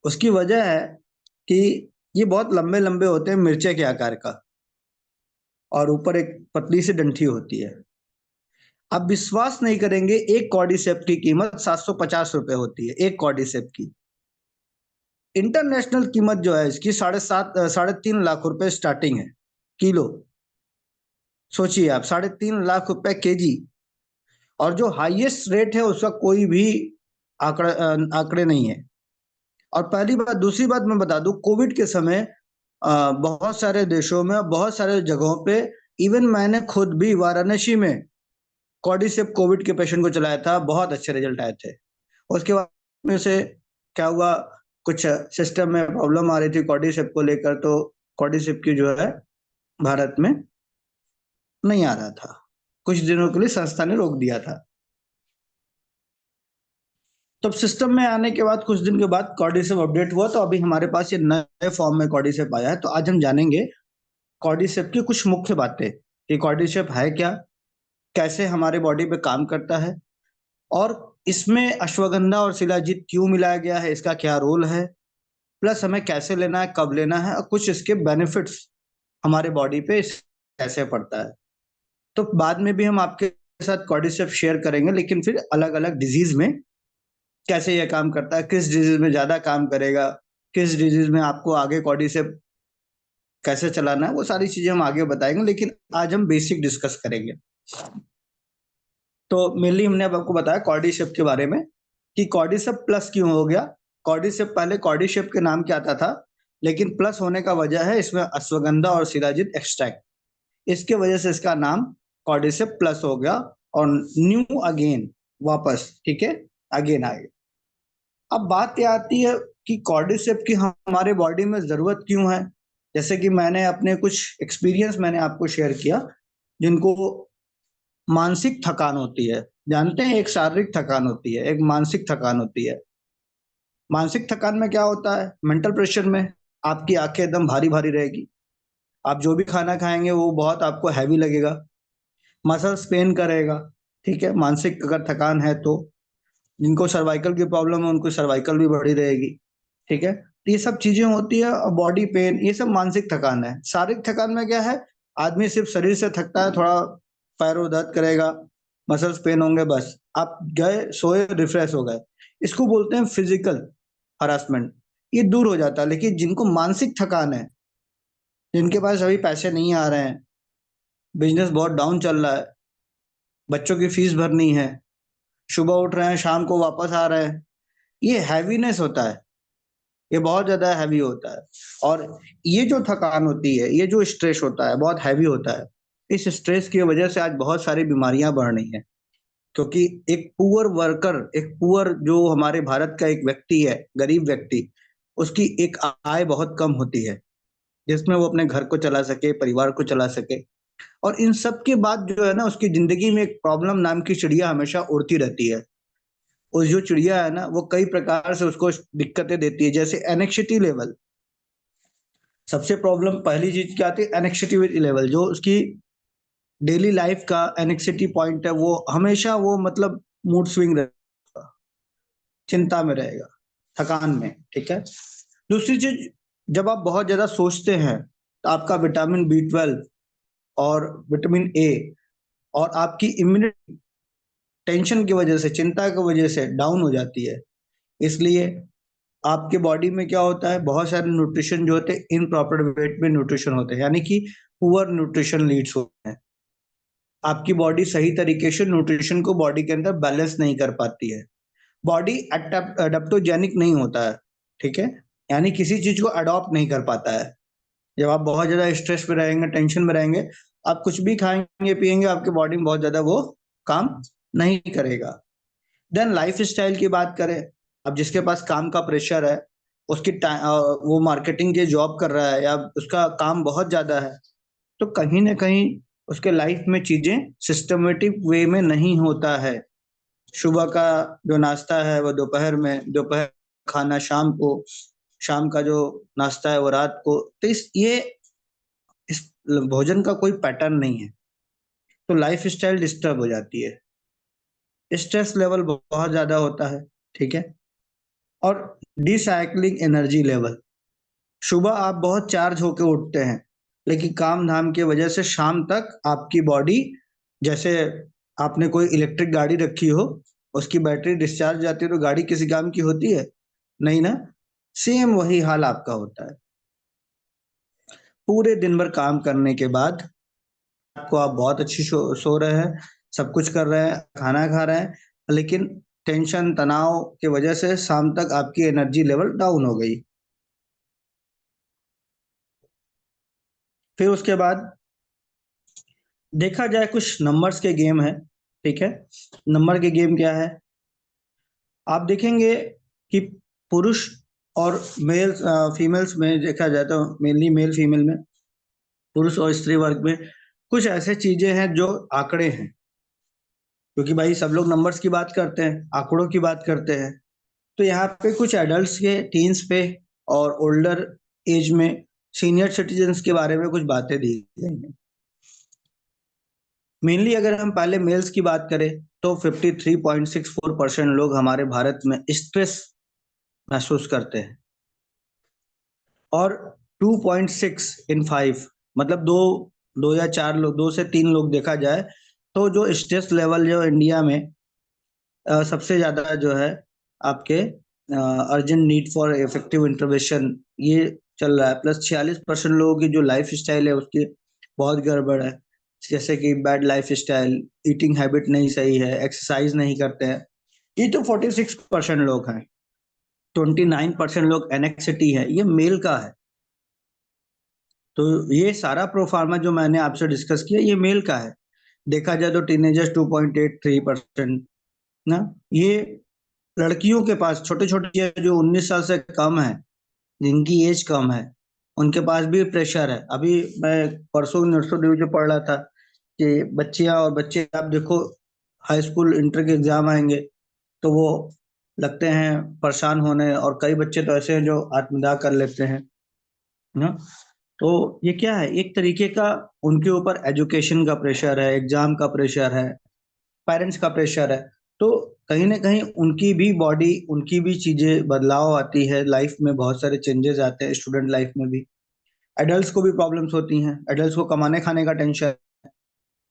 उसकी वजह है कि ये बहुत लंबे लंबे होते हैं, मिर्चे के आकार का, और ऊपर एक पतली सी डंठी होती है। आप विश्वास नहीं करेंगे, एक कॉर्डिसेप की कीमत 750 रुपए होती है, एक कॉर्डिसेप की। इंटरनेशनल कीमत जो है इसकी 3.5 लाख रुपए स्टार्टिंग है किलो। सोचिए आप, 3.5 लाख रुपए केजी। और जो हाईएस्ट रेट है उसका कोई भी आंकड़े नहीं है। और पहली बात, दूसरी बात मैं बता दूं, कोविड के समय बहुत सारे देशों में, बहुत सारे जगहों पे, इवन मैंने खुद भी वाराणसी में कॉर्डिसेप कोविड के पेशेंट को चलाया था, बहुत अच्छे रिजल्ट आए थे। उसके बाद में से क्या हुआ, कुछ सिस्टम में प्रॉब्लम आ रही थी कॉर्डिसेप को लेकर, तो कॉर्डिसेप की जो है भारत में नहीं आ रहा था, कुछ दिनों के लिए संस्था ने रोक दिया था। तब सिस्टम में आने के बाद कुछ दिन के बाद कॉर्डिसेप अपडेट हुआ, तो अभी हमारे पास ये नए फॉर्म में कॉर्डिसेप आया है। तो आज हम जानेंगे कॉर्डिसेप की कुछ मुख्य बातें, कि कॉर्डिसेप है क्या, कैसे हमारे बॉडी पे काम करता है, और इसमें अश्वगंधा और शिलाजीत क्यों मिलाया गया है, इसका क्या रोल है, प्लस हमें कैसे लेना है, कब लेना है, और कुछ इसके बेनिफिट्स हमारे बॉडी पे कैसे पड़ता है। तो बाद में भी हम आपके साथ कॉर्डिसेप शेयर करेंगे, लेकिन फिर अलग अलग डिजीज में कैसे यह काम करता है, किस डिजीज में ज्यादा काम करेगा, किस डिजीज में आपको आगे कॉर्डिसेप कैसे चलाना है, वो सारी चीजें हम आगे बताएंगे, लेकिन आज हम बेसिक डिस्कस करेंगे। तो मेनली हमने अब आपको बताया कॉर्डिसेप के बारे में, कि कॉर्डिसेप प्लस क्यों हो गया। कॉर्डिसेप पहले कॉर्डिसेप के नाम क्या आता था, लेकिन प्लस होने का वजह है इसमें अश्वगंधा और शिलाजीत एक्सट्रैक्ट, इसके वजह से इसका नाम कॉर्डिसेप प्लस हो गया, और न्यू अगेन, वापस, ठीक है, अगेन आ गया। अब बात यह आती है कि कॉर्डिसेप की हमारे बॉडी में जरूरत क्यों है। जैसे कि मैंने अपने कुछ एक्सपीरियंस मैंने आपको शेयर किया, जिनको मानसिक थकान होती है, जानते हैं, एक शारीरिक थकान होती है, एक मानसिक थकान होती है। मानसिक थकान में क्या होता है, मेंटल प्रेशर में आपकी आंखें एकदम भारी भारी रहेगी, आप जो भी खाना खाएंगे वो बहुत आपको हैवी लगेगा, मसल्स पेन करेगा, ठीक है, मानसिक अगर थकान है तो। जिनको सर्वाइकल की प्रॉब्लम है उनको सर्वाइकल भी बढ़ी रहेगी, ठीक है, तो ये सब चीजें होती है। बॉडी पेन, ये सब मानसिक थकान है। शारीरिक थकान में क्या है, आदमी सिर्फ शरीर से थकता है, थोड़ा पैरों दर्द करेगा, मसल्स पेन होंगे, बस आप गए सोए रिफ्रेश हो गए। इसको बोलते हैं फिजिकल हरासमेंट, ये दूर हो जाता है। लेकिन जिनको मानसिक थकान है, जिनके पास अभी पैसे नहीं आ रहे हैं, बिजनेस बहुत डाउन चल रहा है, बच्चों की फीस भरनी है, सुबह उठ रहे हैं शाम को वापस आ रहे हैं, ये हैवीनेस होता है, ये बहुत ज्यादा हैवी होता है। और ये जो थकान होती है, ये जो स्ट्रेस होता है, बहुत हैवी होता है। इस स्ट्रेस की वजह से आज बहुत सारी बीमारियां बढ़ रही हैं, क्योंकि एक पुअर वर्कर, एक पुअर जो हमारे भारत का एक व्यक्ति है, गरीब व्यक्ति, उसकी एक आय बहुत कम होती है जिसमें वो अपने घर को चला सके, परिवार को चला सके। और इन सब के बाद जो है ना, उसकी जिंदगी में एक प्रॉब्लम नाम की चिड़िया हमेशा उड़ती रहती है। उस जो चिड़िया है ना, वो कई प्रकार से उसको दिक्कतें देती है, जैसे एनेक्सिटी लेवल। सबसे प्रॉब्लम पहली चीज क्या आती है, एनेक्सिटी लेवल। जो उसकी डेली लाइफ का एनेक्सिटी पॉइंट है, वो हमेशा वो मतलब मूड स्विंग रहेगा, चिंता में रहेगा, थकान में, ठीक है। दूसरी चीज, जब आप बहुत ज्यादा सोचते हैं तो आपका विटामिन B12 और विटामिन ए और आपकी इम्यूनिटी टेंशन की वजह से, चिंता की वजह से डाउन हो जाती है। इसलिए आपके बॉडी में क्या होता है, बहुत सारे न्यूट्रिशन जो होते हैं इनप्रॉपर वेट में न्यूट्रिशन होते हैं, यानी कि पुअर न्यूट्रिशन लीड्स होते हैं। आपकी बॉडी सही तरीके से न्यूट्रिशन को बॉडी के अंदर बैलेंस नहीं कर पाती है, बॉडी अडेप्टोजेनिक नहीं होता है, ठीक है, यानी किसी चीज को अडॉप्ट नहीं कर पाता है। जब आप बहुत ज्यादा स्ट्रेस में रहेंगे, टेंशन में रहेंगे, आप कुछ भी खाएंगे पिएंगे, आपके बॉडी में बहुत ज्यादा वो काम नहीं करेगा। देन लाइफ स्टाइल की बात करें, अब जिसके पास काम का प्रेशर है, उसकी वो मार्केटिंग के जॉब कर रहा है या उसका काम बहुत ज्यादा है, तो कहीं ना कहीं उसके लाइफ में चीजें सिस्टमेटिक वे में नहीं होता है। सुबह का जो नाश्ता है वो दोपहर में, दोपहर खाना शाम को, शाम का जो नाश्ता है वो रात को। तो इस भोजन का कोई पैटर्न नहीं है, तो लाइफ स्टाइल डिस्टर्ब हो जाती है, स्ट्रेस लेवल बहुत ज्यादा होता है, ठीक है। और डिसाइक्लिंग एनर्जी लेवल, सुबह आप बहुत चार्ज होके उठते हैं, लेकिन काम धाम की वजह से शाम तक आपकी बॉडी, जैसे आपने कोई इलेक्ट्रिक गाड़ी रखी हो, उसकी बैटरी डिस्चार्ज जाती है तो गाड़ी किसी काम की होती है नहीं ना, सेम वही हाल आपका होता है। पूरे दिन भर काम करने के बाद आपको, आप बहुत अच्छी सो रहे हैं, सब कुछ कर रहे हैं, खाना खा रहे हैं, लेकिन टेंशन तनाव की वजह से शाम तक आपकी एनर्जी लेवल डाउन हो गई। फिर उसके बाद देखा जाए, कुछ नंबर्स के गेम है, ठीक है। नंबर के गेम क्या है, आप देखेंगे कि पुरुष और मेल फीमेल्स में देखा जाए तो मेनली मेल फीमेल में, पुरुष और स्त्री वर्ग में कुछ ऐसे चीजें हैं जो आंकड़े हैं, क्योंकि भाई सब लोग नंबर्स की बात करते हैं, आंकड़ों की बात करते हैं। तो यहाँ पे कुछ एडल्ट्स के, टीन्स पे और ओल्डर एज में सीनियर सिटीजन्स के बारे में कुछ बातें दी गई हैं। मेनली अगर हम पहले मेल्स की बात करें तो 53.64% लोग हमारे भारत में स्ट्रेस महसूस करते हैं, और 2.6 इन 5, मतलब दो दो या चार लोग, 2 से 3 लोग देखा जाए तो जो स्ट्रेस लेवल जो इंडिया में सबसे ज्यादा जो है आपके urgent need for effective intervention, ये चल रहा है। प्लस 46% लोगों की जो लाइफ स्टाइल है उसकी बहुत गड़बड़ है, जैसे कि bad life style, eating habit नहीं सही है, एक्सरसाइज नहीं करते हैं, ये तो 46% लोग हैं। 29% लोग एनेक्सिटी है, ये मेल का है। तो ये सारा प्रोफार्मा जो मैंने आपसे डिस्कस किया, ये मेल का है। देखा जाए तो टीनेजर्स 2.83% ना, ये लड़कियों के पास छोटे छोटे जो 19 साल से कम है, जिनकी एज कम है, उनके पास भी प्रेशर है। अभी मैं परसों न्यूज़ में पढ़ रहा था कि बच्चियां और बच्चे, आप देखो हाई स्कूल इंटर के एग्जाम आएंगे तो वो लगते हैं परेशान होने, और कई बच्चे तो ऐसे हैं जो आत्मदाह कर लेते हैं ना। तो ये क्या है, एक तरीके का उनके ऊपर एजुकेशन का प्रेशर है, एग्जाम का प्रेशर है, पेरेंट्स का प्रेशर है। तो कहीं ना कहीं उनकी भी बॉडी, उनकी भी चीजें बदलाव आती है, लाइफ में बहुत सारे चेंजेस आते हैं, स्टूडेंट लाइफ में भी। एडल्ट्स को भी प्रॉब्लम्स होती हैं, एडल्ट्स को कमाने खाने का टेंशन,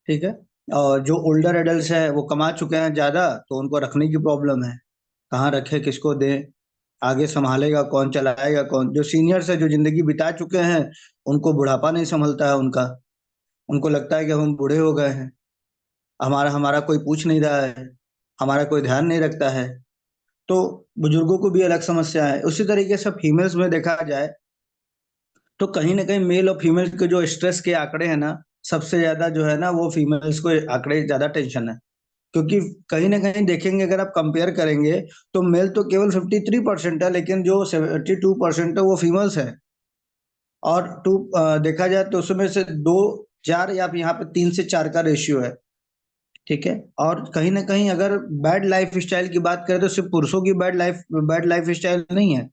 ठीक है। और जो ओल्डर एडल्ट्स हैं वो कमा चुके हैं ज्यादा, तो उनको रखने की प्रॉब्लम है, कहाँ रखे, किसको दें, आगे संभालेगा कौन, चलाएगा कौन। जो सीनियर्स है, जो जिंदगी बिता चुके हैं, उनको बुढ़ापा नहीं संभलता है उनका, उनको लगता है कि हम बूढ़े हो गए हैं, हमारा हमारा कोई पूछ नहीं रहा है, हमारा कोई ध्यान नहीं रखता है। तो बुजुर्गों को भी अलग समस्या है। उसी तरीके से फीमेल्स में देखा जाए तो कहीं ना कहीं मेल और फीमेल के जो स्ट्रेस के आंकड़े हैं ना, सबसे ज्यादा जो है ना, वो फीमेल्स को आंकड़े ज्यादा टेंशन है। क्योंकि कहीं ना कहीं देखेंगे, अगर आप कंपेयर करेंगे, तो मेल तो केवल 53% है, लेकिन जो 72% है वो फीमेल्स है। और देखा जाए तो उसमें से 2-4 या यहाँ पे 3 से 4 का रेशियो है, ठीक है। और कहीं ना कहीं अगर बैड लाइफ स्टाइल की बात करें तो सिर्फ पुरुषों की बैड लाइफ स्टाइल नहीं है।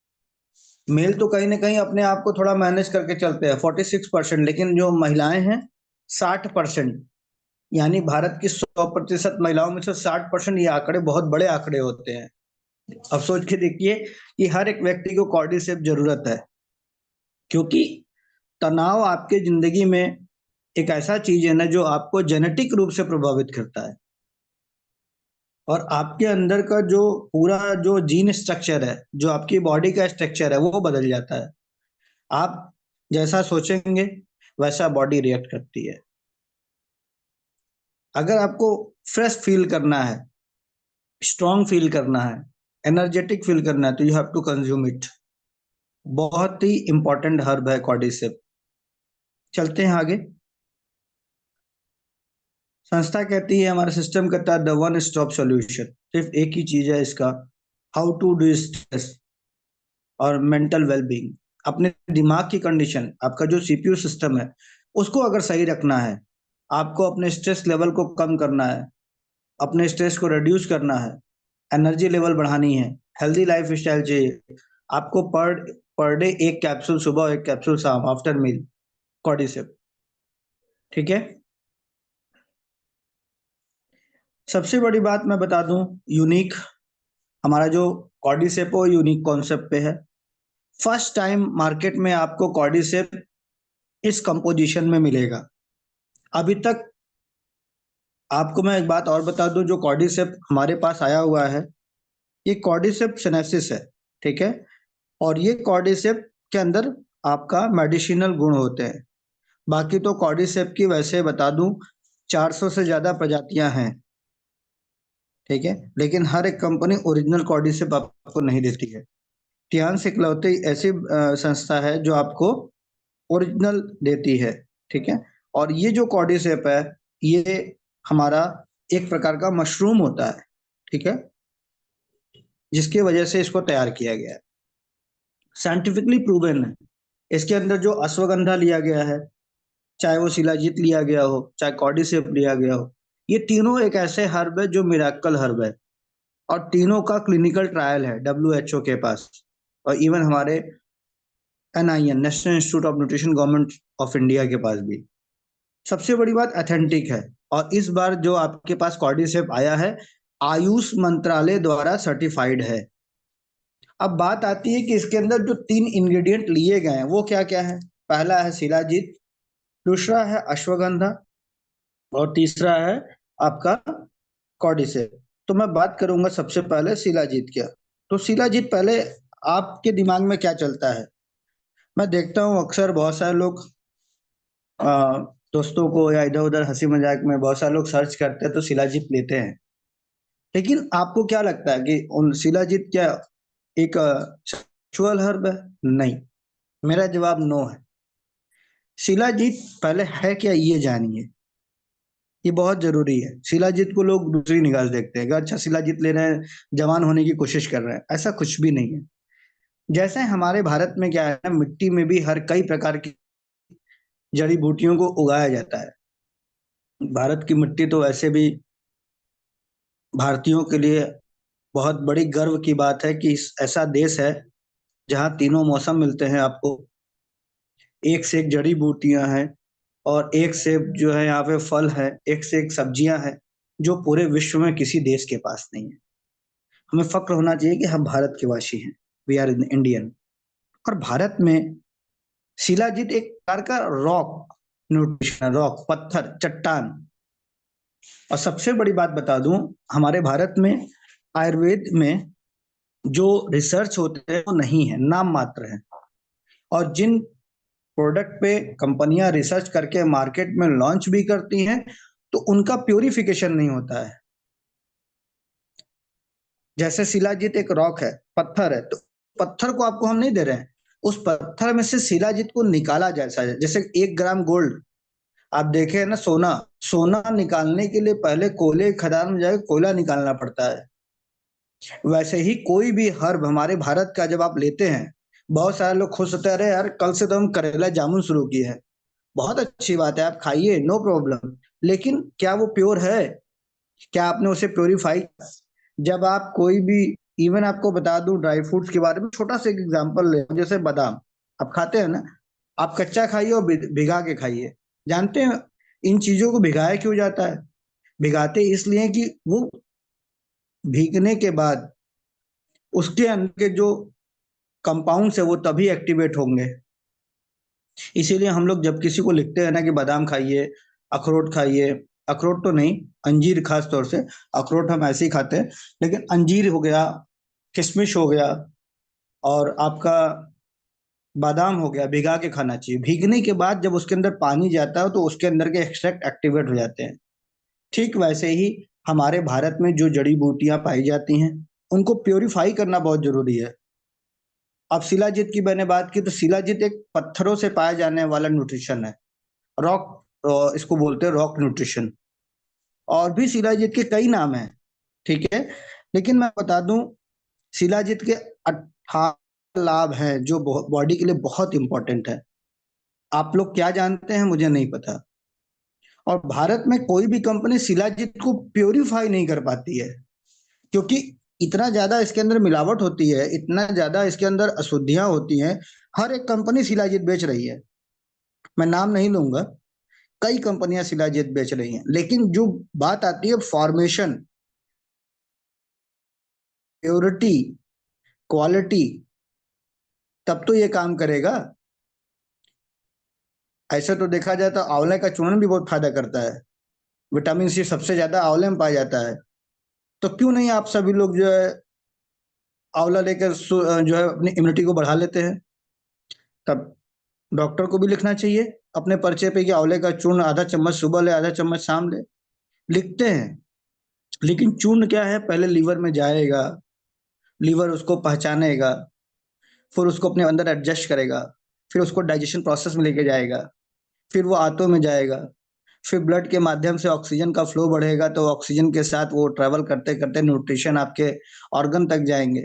मेल तो कहीं ना कहीं अपने आप को थोड़ा मैनेज करके चलते हैं, 46%, लेकिन जो महिलाएं हैं 60%। यानी भारत की 100% महिलाओं में से 60%, ये आंकड़े बहुत बड़े आंकड़े होते हैं। अब सोच के देखिए कि हर एक व्यक्ति को कॉर्डिसेप जरूरत है, क्योंकि तनाव आपके जिंदगी में एक ऐसा चीज है ना जो आपको जेनेटिक रूप से प्रभावित करता है, और आपके अंदर का जो पूरा जो जीन स्ट्रक्चर है, जो आपकी बॉडी का स्ट्रक्चर है, वो बदल जाता है। आप जैसा सोचेंगे वैसा बॉडी रिएक्ट करती है। अगर आपको फ्रेश फील करना है, स्ट्रॉन्ग फील करना है, एनर्जेटिक फील करना है, तो you have to consume it. बहुत ही इंपॉर्टेंट हर्ब है कॉर्डिसेप। चलते हैं आगे। संस्था कहती है, हमारा सिस्टम कहता है द वन स्टॉप सॉल्यूशन। सिर्फ एक ही चीज है इसका, हाउ टू डू स्ट्रेस और मेंटल वेलबींग। अपने दिमाग की कंडीशन, आपका जो सीपीयू सिस्टम है, उसको अगर सही रखना है, आपको अपने स्ट्रेस लेवल को कम करना है, अपने स्ट्रेस को रिड्यूस करना है, एनर्जी लेवल बढ़ानी है, हेल्दी लाइफ स्टाइल चाहिए, आपको पर पर डे 1 कैप्सूल सुबह और 1 कैप्सूल शाम आफ्टर मील कॉर्डिसेप, ठीक है। सबसे बड़ी बात मैं बता दूं, यूनिक, हमारा जो कॉर्डिसेप हो यूनिक कॉन्सेप्ट पे है। फर्स्ट टाइम मार्केट में आपको कॉर्डिसेप इस कंपोजिशन में मिलेगा। अभी तक आपको मैं एक बात और बता दूं, जो कॉर्डिसेप हमारे पास आया हुआ है, ये कॉर्डिसेप सिनेप्सिस है, ठीक है। और ये कॉर्डिसेप के अंदर आपका मेडिसिनल गुण होते हैं। बाकी तो कॉर्डिसेप की वैसे बता दूं 400 से ज्यादा प्रजातियां हैं, ठीक है। लेकिन हर एक कंपनी ओरिजिनल कॉर्डिसेप आपको नहीं देती है। टियान इकलौती ऐसी संस्था है जो आपको ओरिजिनल देती है, ठीक है। और ये जो कॉर्डिसेप है, ये हमारा एक प्रकार का मशरूम होता है, ठीक है, जिसकी वजह से इसको तैयार किया गया है। साइंटिफिकली प्रूवन है। इसके अंदर जो अश्वगंधा लिया गया है, चाहे वो शिलाजीत लिया गया हो, चाहे कॉर्डिसेप लिया गया हो, ये तीनों एक ऐसे हर्ब है जो मिराकल हर्ब है, और तीनों का क्लिनिकल ट्रायल है WHO के पास, और इवन हमारे NIN, national institute of nutrition, government of India के पास भी। सबसे बड़ी बात, अथेंटिक है। और इस बार जो आपके पास कॉर्डिसेप आया है, आयुष मंत्रालय द्वारा सर्टिफाइड है। अब बात आती है कि इसके अंदर जो 3 इंग्रेडिएंट लिए गए हैं वो क्या क्या है। पहला है शिलाजीत, दूसरा है अश्वगंधा, और तीसरा है आपका कॉर्डिसेप। तो मैं बात करूंगा सबसे पहले शिलाजीत क्या। तो शिलाजीत, पहले आपके दिमाग में क्या चलता है? मैं देखता हूँ अक्सर बहुत सारे लोग दोस्तों को या इधर उधर हंसी मजाक में बहुत सारे लोग सर्च करते हैं तो शिलाजीत लेते हैं। लेकिन आपको क्या लगता है कि उन शिलाजीत क्या एक सेक्सुअल हर्ब है? नहीं, मेरा जवाब नो है। शिलाजीत पहले है क्या, ये जानिए, ये बहुत जरूरी है। शिलाजीत को लोग दूसरी निगाह से देखते हैं कि अच्छा शिलाजीत ले रहे हैं, जवान होने की कोशिश कर रहे हैं, ऐसा कुछ भी नहीं है। जैसे हमारे भारत में क्या है ना, मिट्टी में भी हर कई प्रकार की जड़ी बूटियों को उगाया जाता है। भारत की मिट्टी तो वैसे भी भारतीयों के लिए बहुत बड़ी गर्व की बात है कि ऐसा देश है जहाँ तीनों मौसम मिलते हैं आपको, एक से एक जड़ी बूटियां हैं, और एक से जो है यहाँ पे फल है, एक से एक सब्जियां हैं, जो पूरे विश्व में किसी देश के पास नहीं है। हमें फक्र होना चाहिए कि हम भारत के वासी हैं, वी आर इंडियन। और भारत में शिलाजीत एक प्रकार का रॉक न्यूट्रिशन, रॉक, पत्थर, चट्टान। और सबसे बड़ी बात बता दूं, हमारे भारत में आयुर्वेद में जो रिसर्च होते हैं वो नहीं है, नाम मात्र है। और जिन प्रोडक्ट पे कंपनियां रिसर्च करके मार्केट में लॉन्च भी करती हैं तो उनका प्योरिफिकेशन नहीं होता है। जैसे शिलाजीत एक रॉक है, पत्थर है, तो पत्थर को आपको हम नहीं दे रहे हैं, उस पत्थर में से शिलाजीत को निकाला जैसा है। जैसे 1 ग्राम गोल्ड आप देखे हैं ना, सोना, सोना निकालने के लिए पहले कोयले की खदान में जाकर कोयला निकालना पड़ता है। वैसे ही कोई भी हर्ब हमारे भारत का जब आप लेते हैं, बहुत सारे लोग खुश होते हैं, अरे यार कल से तो हम करेला जामुन शुरू किए हैं, बहुत अच्छी बात है, आप खाइए, नो प्रॉब्लम। लेकिन क्या वो प्योर है? क्या आपने उसे प्योरीफाई? जब आप कोई भी, इवन आपको बता दूं ड्राई फ्रूट्स के बारे में छोटा सा एक एग्जांपल ले, जैसे बादाम आप खाते हैं ना, आप कच्चा खाइए और भिगा के खाइए। जानते हैं इन चीजों को भिगाया क्यों जाता है? भिगाते इसलिए कि वो भीगने के बाद उसके अंदर के जो कंपाउंड्स है वो तभी एक्टिवेट होंगे। इसीलिए हम लोग जब किसी को लिखते हैं ना कि बादाम खाइए, अखरोट खाइए, अखरोट तो नहीं, अंजीर खास तौर से, अखरोट हम ऐसे ही खाते हैं, लेकिन अंजीर हो गया, किशमिश हो गया, और आपका बादाम हो गया, भिगा के खाना चाहिए। भीगने के बाद जब उसके अंदर पानी जाता है तो उसके अंदर के एक्सट्रैक्ट एक्टिवेट हो जाते हैं। ठीक वैसे ही हमारे भारत में जो जड़ी बूटियां पाई जाती हैं उनको प्योरीफाई करना बहुत जरूरी है। अब शिलाजीत की मैंने बात की, तो शिलाजीत एक पत्थरों से पाया जाने वाला न्यूट्रिशन है, रॉक, इसको बोलते हैं रॉक न्यूट्रिशन। और भी शिलाजीत के कई नाम हैं, ठीक है, लेकिन मैं बता दूं शिलाजीत के 18 लाभ हैं जो बॉडी के लिए बहुत इंपॉर्टेंट है। आप लोग क्या जानते हैं मुझे नहीं पता। और भारत में कोई भी कंपनी शिलाजीत को प्योरीफाई नहीं कर पाती है, क्योंकि इतना ज्यादा इसके अंदर मिलावट होती है, इतना ज्यादा इसके अंदर अशुद्धियां होती हैं। हर एक कंपनी शिलाजीत बेच रही है, मैं नाम नहीं लूंगा, कई कंपनियां शिलाजीत बेच रही हैं, लेकिन जो बात आती है फॉर्मेशन, प्योरिटी, क्वालिटी, तब तो ये काम करेगा। ऐसे तो देखा जाए तो आंवले का चूर्ण भी बहुत फायदा करता है, विटामिन सी सबसे ज्यादा आंवले में पाया जाता है। तो क्यों नहीं आप सभी लोग जो है आंवला लेकर जो है अपनी इम्यूनिटी को बढ़ा लेते हैं? तब डॉक्टर को भी लिखना चाहिए अपने पर्चे पे कि आंवले का चूर्ण आधा चम्मच सुबह ले, आधा चम्मच शाम ले, लिखते हैं। लेकिन चूर्ण क्या है, पहले लीवर में जाएगा, लीवर उसको पहचानेगा, फिर उसको अपने अंदर एडजस्ट करेगा, फिर उसको डाइजेशन प्रोसेस में लेके जाएगा, फिर वो आंतों में जाएगा, फिर ब्लड के माध्यम से ऑक्सीजन का फ्लो बढ़ेगा, तो ऑक्सीजन के साथ वो ट्रेवल करते करते न्यूट्रिशन आपके ऑर्गन तक जाएंगे।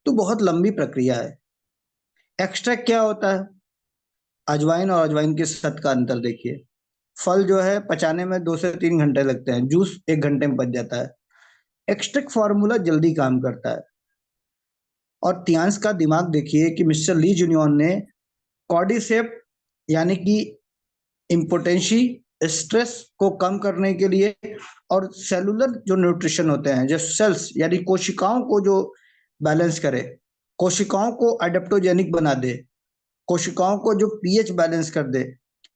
तो बहुत लंबी प्रक्रिया है। एक्सट्रैक्ट क्या होता है? अजवाइन और अजवाइन के शत का अंतर देखिए। फल जो है पचाने में 2 से 3 घंटे लगते हैं, जूस 1 घंटे में पच जाता है। एक्सट्रैक्ट फार्मूला जल्दी काम करता है। और तियांस का दिमाग देखिए कि मिस्टर ली जूनियन ने कॉर्डिसेप यानी कि इम्पोटेंसी, स्ट्रेस को कम करने के लिए, और सेलुलर जो न्यूट्रिशन होते हैं, जो सेल्स यानी कोशिकाओं को जो बैलेंस करे, कोशिकाओं को एडेप्टोजेनिक बना दे, कोशिकाओं को जो पीएच बैलेंस कर दे,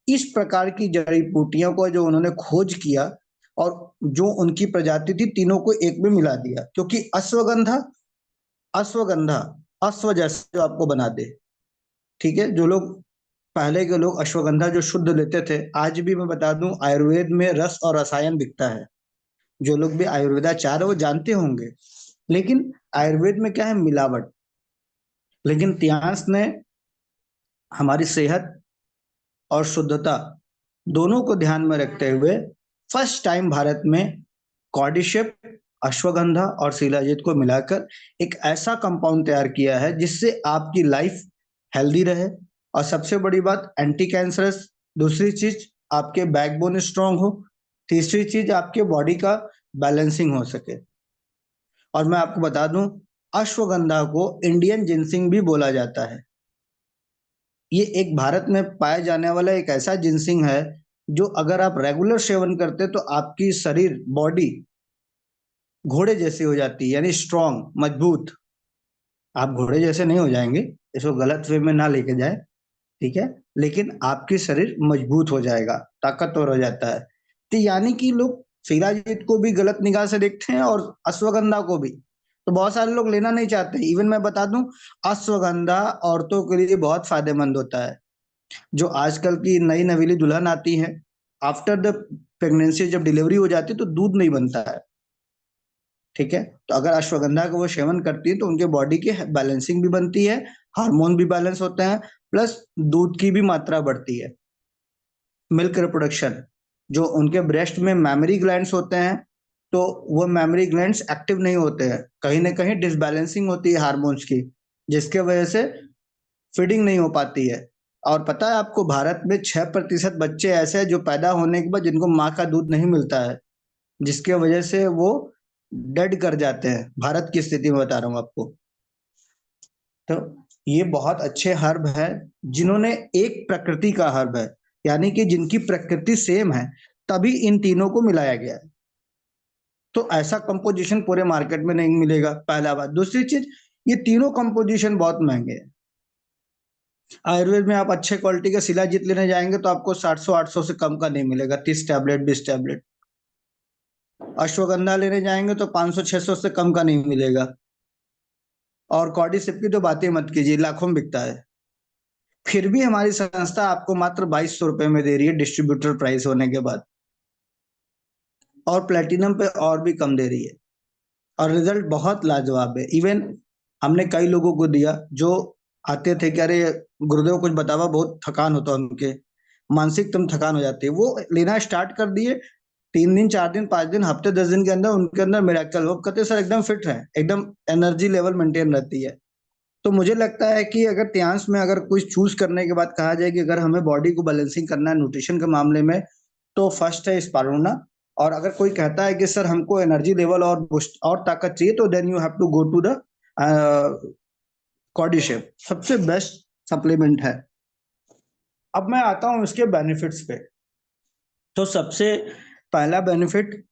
इस प्रकार की जड़ी बूटियों को जो उन्होंने खोज किया और जो उनकी प्रजाति थी तीनों को एक में मिला दिया। क्योंकि अश्वगंधा, अश्वगंधा अश्व जैसे जो आपको बना दे, ठीक है। जो लोग पहले के लोग अश्वगंधा जो शुद्ध लेते थे, आज भी मैं बता दूं आयुर्वेद में रस और रसायन बिकता है। जो लोग भी आयुर्वेदाचार्य वो जानते होंगे, लेकिन आयुर्वेद में क्या है, मिलावट। लेकिन इतिहास ने हमारी सेहत और शुद्धता दोनों को ध्यान में रखते हुए फर्स्ट टाइम भारत में कॉर्डिशेप, अश्वगंधा और शिलाजीत को मिलाकर एक ऐसा कंपाउंड तैयार किया है जिससे आपकी लाइफ हेल्दी रहे, और सबसे बड़ी बात एंटी कैंसरस, दूसरी चीज आपके बैकबोन स्ट्रांग हो, तीसरी चीज आपके बॉडी का बैलेंसिंग हो सके। और मैं आपको बता दूं अश्वगंधा को इंडियन जिनसिंग भी बोला जाता है। ये एक भारत में पाया जाने वाला एक ऐसा जिनसिंग है जो अगर आप रेगुलर सेवन करते तो आपकी शरीर, बॉडी घोड़े जैसी हो जाती है, यानी स्ट्रांग, मजबूत। आप घोड़े जैसे नहीं हो जाएंगे, इसको गलत वे में ना लेके जाए, ठीक है, लेकिन आपकी शरीर मजबूत हो जाएगा, ताकतवर हो जाता है। तो यानी कि लोग शिलाजीत को भी गलत निगाह से देखते हैं और अश्वगंधा को भी। तो बहुत सारे लोग लेना नहीं चाहते। इवन मैं बता दूं, अश्वगंधा औरतों के लिए बहुत फायदेमंद होता है। जो आजकल की नई नवेली दुल्हन आती है, आफ्टर द प्रेगनेंसी जब डिलीवरी हो जाती है तो दूध नहीं बनता है, ठीक है। तो अगर अश्वगंधा का वो सेवन करती है तो उनके बॉडी की बैलेंसिंग भी बनती है, हार्मोन भी बैलेंस होते हैं, प्लस दूध की भी मात्रा बढ़ती है। मिल्क रिप्रोडक्शन, जो उनके ब्रेस्ट में मैमरी ग्लैंड्स होते हैं, तो वो मैमरी ग्लैंड्स एक्टिव नहीं होते हैं, कहीं ना कहीं डिसबैलेंसिंग होती है हार्मोन्स की, जिसके वजह से फीडिंग नहीं हो पाती है। और पता है आपको, भारत में 6% बच्चे ऐसे हैं जो पैदा होने के बाद जिनको माँ का दूध नहीं मिलता है, जिसके वजह से वो डेड कर जाते हैं। भारत की स्थिति में बता रहा हूँ आपको। तो ये बहुत अच्छे हर्ब है, जिन्होंने एक प्रकृति का हर्ब है, यानी कि जिनकी प्रकृति सेम है, तभी इन तीनों को मिलाया गया है। तो ऐसा कंपोजिशन पूरे मार्केट में नहीं मिलेगा, पहला बात। दूसरी चीज, ये तीनों कंपोजिशन बहुत महंगे हैं। आयुर्वेद में आप अच्छे क्वालिटी का शिलाजीत लेने जाएंगे तो आपको 700-800 से कम का नहीं मिलेगा, 30 टैबलेट 20 टैबलेट। अश्वगंधा लेने जाएंगे तो 500-600 से कम का नहीं मिलेगा। और कॉर्डिसेप की तो बातें मत कीजिए, लाखों में बिकता है। फिर भी हमारी संस्था आपको मात्र 2200 रुपए में दे रही है डिस्ट्रीब्यूटर प्राइस होने के बाद, और प्लेटिनम पे और भी कम दे रही है, और रिजल्ट बहुत लाजवाब है। इवन हमने कई लोगों को दिया जो आते थे कि अरे गुरुदेव कुछ बतावा, बहुत थकान होता है उनके, मानसिक तुम थकान हो जाती है, वो लेना स्टार्ट कर दिए। 3 दिन 4 दिन 5 दिन हफ्ते 10 दिन के अंदर उनके अंदर मिरेकल हो, कहते सर एकदम फिट है, एकदम एनर्जी लेवल मेंटेन रहती है। तो मुझे लगता है कि अगर त्यांश में अगर कुछ चूज करने के बाद कहा जाए कि अगर हमें बॉडी को बैलेंसिंग करना है न्यूट्रिशन के मामले में, तो फर्स्ट है स्पारुना। और अगर कोई कहता है कि सर हमको एनर्जी लेवल और बूस्ट और ताकत चाहिए, तो then you have to go to the cordycep, सबसे बेस्ट सप्लीमेंट है। अब मैं आता हूं इसके बेनिफिट्स पे। तो सबसे पहला बेनिफिट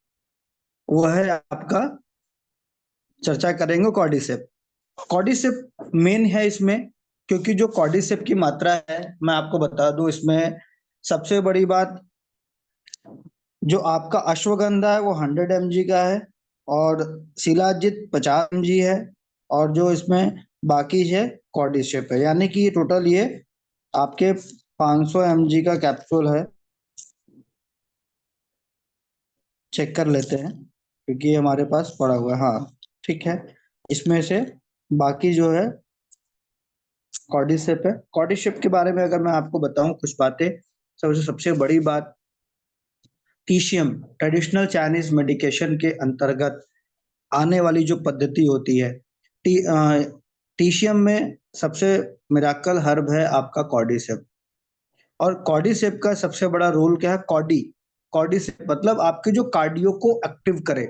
वो है आपका, चर्चा करेंगे कॉर्डिसेप। कॉर्डिसेप मेन है इसमें, क्योंकि जो कॉर्डिसेप की मात्रा है, मैं आपको बता दूं, इसमें सबसे बड़ी बात, जो आपका अश्वगंधा है वो 100 mg का है, और शिलाजीत 50 mg है, और जो इसमें बाकी है कॉर्डिसेप है, यानी कि टोटल ये आपके 500 mg का कैप्सूल है। चेक कर लेते हैं क्योंकि ये हमारे पास पड़ा हुआ है। हाँ ठीक है, इसमें से बाकी जो है कॉर्डिसेप है। कॉर्डिसेप के बारे में अगर मैं आपको बताऊं कुछ बातें, सबसे बड़ी बात, टीशियम ट्रेडिशनल चाइनीज मेडिकेशन के अंतर्गत आने वाली जो पद्धति होती है, टीशियम में सबसे मिराकल हर्ब है आपका कॉर्डिसेप। और कॉर्डिसेप का सबसे बड़ा रोल क्या है, कॉर्डिसेप मतलब आपके जो कार्डियो को एक्टिव करे,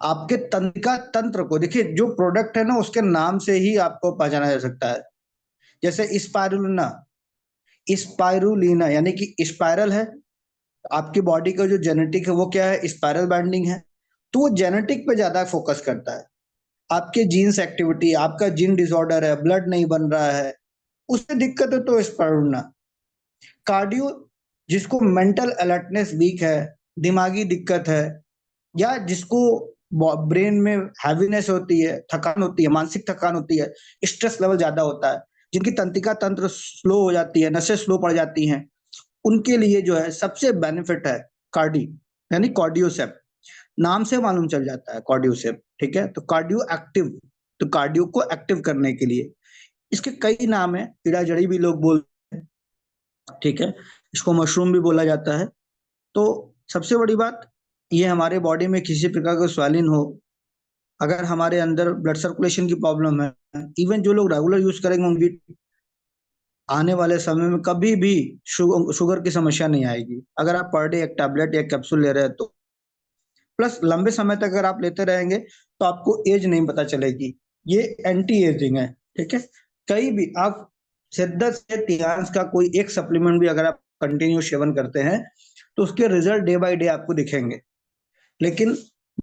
आपके तंत्रिका तंत्र को। देखिए जो प्रोडक्ट है ना, उसके नाम से ही आपको पहचाना जा सकता है। जैसे स्पाइरुलिना यानी कि स्पाइरल है, आपकी बॉडी का जो जेनेटिक है वो क्या है, स्पाइरल बाइंडिंग है, तो वो जेनेटिक पे ज्यादा फोकस करता है। आपके जीन्स एक्टिविटी, आपका जीन डिसऑर्डर है, ब्लड नहीं बन रहा है, उससे दिक्कत है तो स्पाइरुलिना। कार्डियो, जिसको मेंटल अलर्टनेस वीक है, दिमागी दिक्कत है, या जिसको ब्रेन में हैवीनेस होती है, थकान होती है, मानसिक थकान होती है, स्ट्रेस लेवल ज्यादा होता है, जिनकी तंत्रिका तंत्र स्लो हो जाती है, नसें स्लो पड़ जाती हैं, उनके लिए जो है सबसे बेनिफिट है कार्डी, यानी कार्डियोसेप। नाम से मालूम चल जाता है कार्डियोसेप, ठीक है। तो कार्डियो एक्टिव, तो कार्डियो को एक्टिव करने के लिए इसके कई नाम है, कीड़ा जड़ी भी लोग बोलते हैं, ठीक है, इसको मशरूम भी बोला जाता है। तो सबसे बड़ी बात, ये हमारे बॉडी में किसी प्रकार का स्वेलिंग हो, अगर हमारे अंदर ब्लड सर्कुलेशन की प्रॉब्लम है, इवन जो लोग रेगुलर यूज करेंगे उनकी आने वाले समय में कभी भी शुगर की समस्या नहीं आएगी, अगर आप पर डे एक टैबलेट या कैप्सूल ले रहे हैं तो। प्लस लंबे समय तक अगर आप लेते रहेंगे तो आपको एज नहीं पता चलेगी, ये एंटी एजिंग है, ठीक है। कहीं भी आप शिद्दत से तियांस का कोई एक सप्लीमेंट भी अगर आप कंटिन्यू सेवन करते हैं तो उसके रिजल्ट डे बाय डे आपको दिखेंगे। लेकिन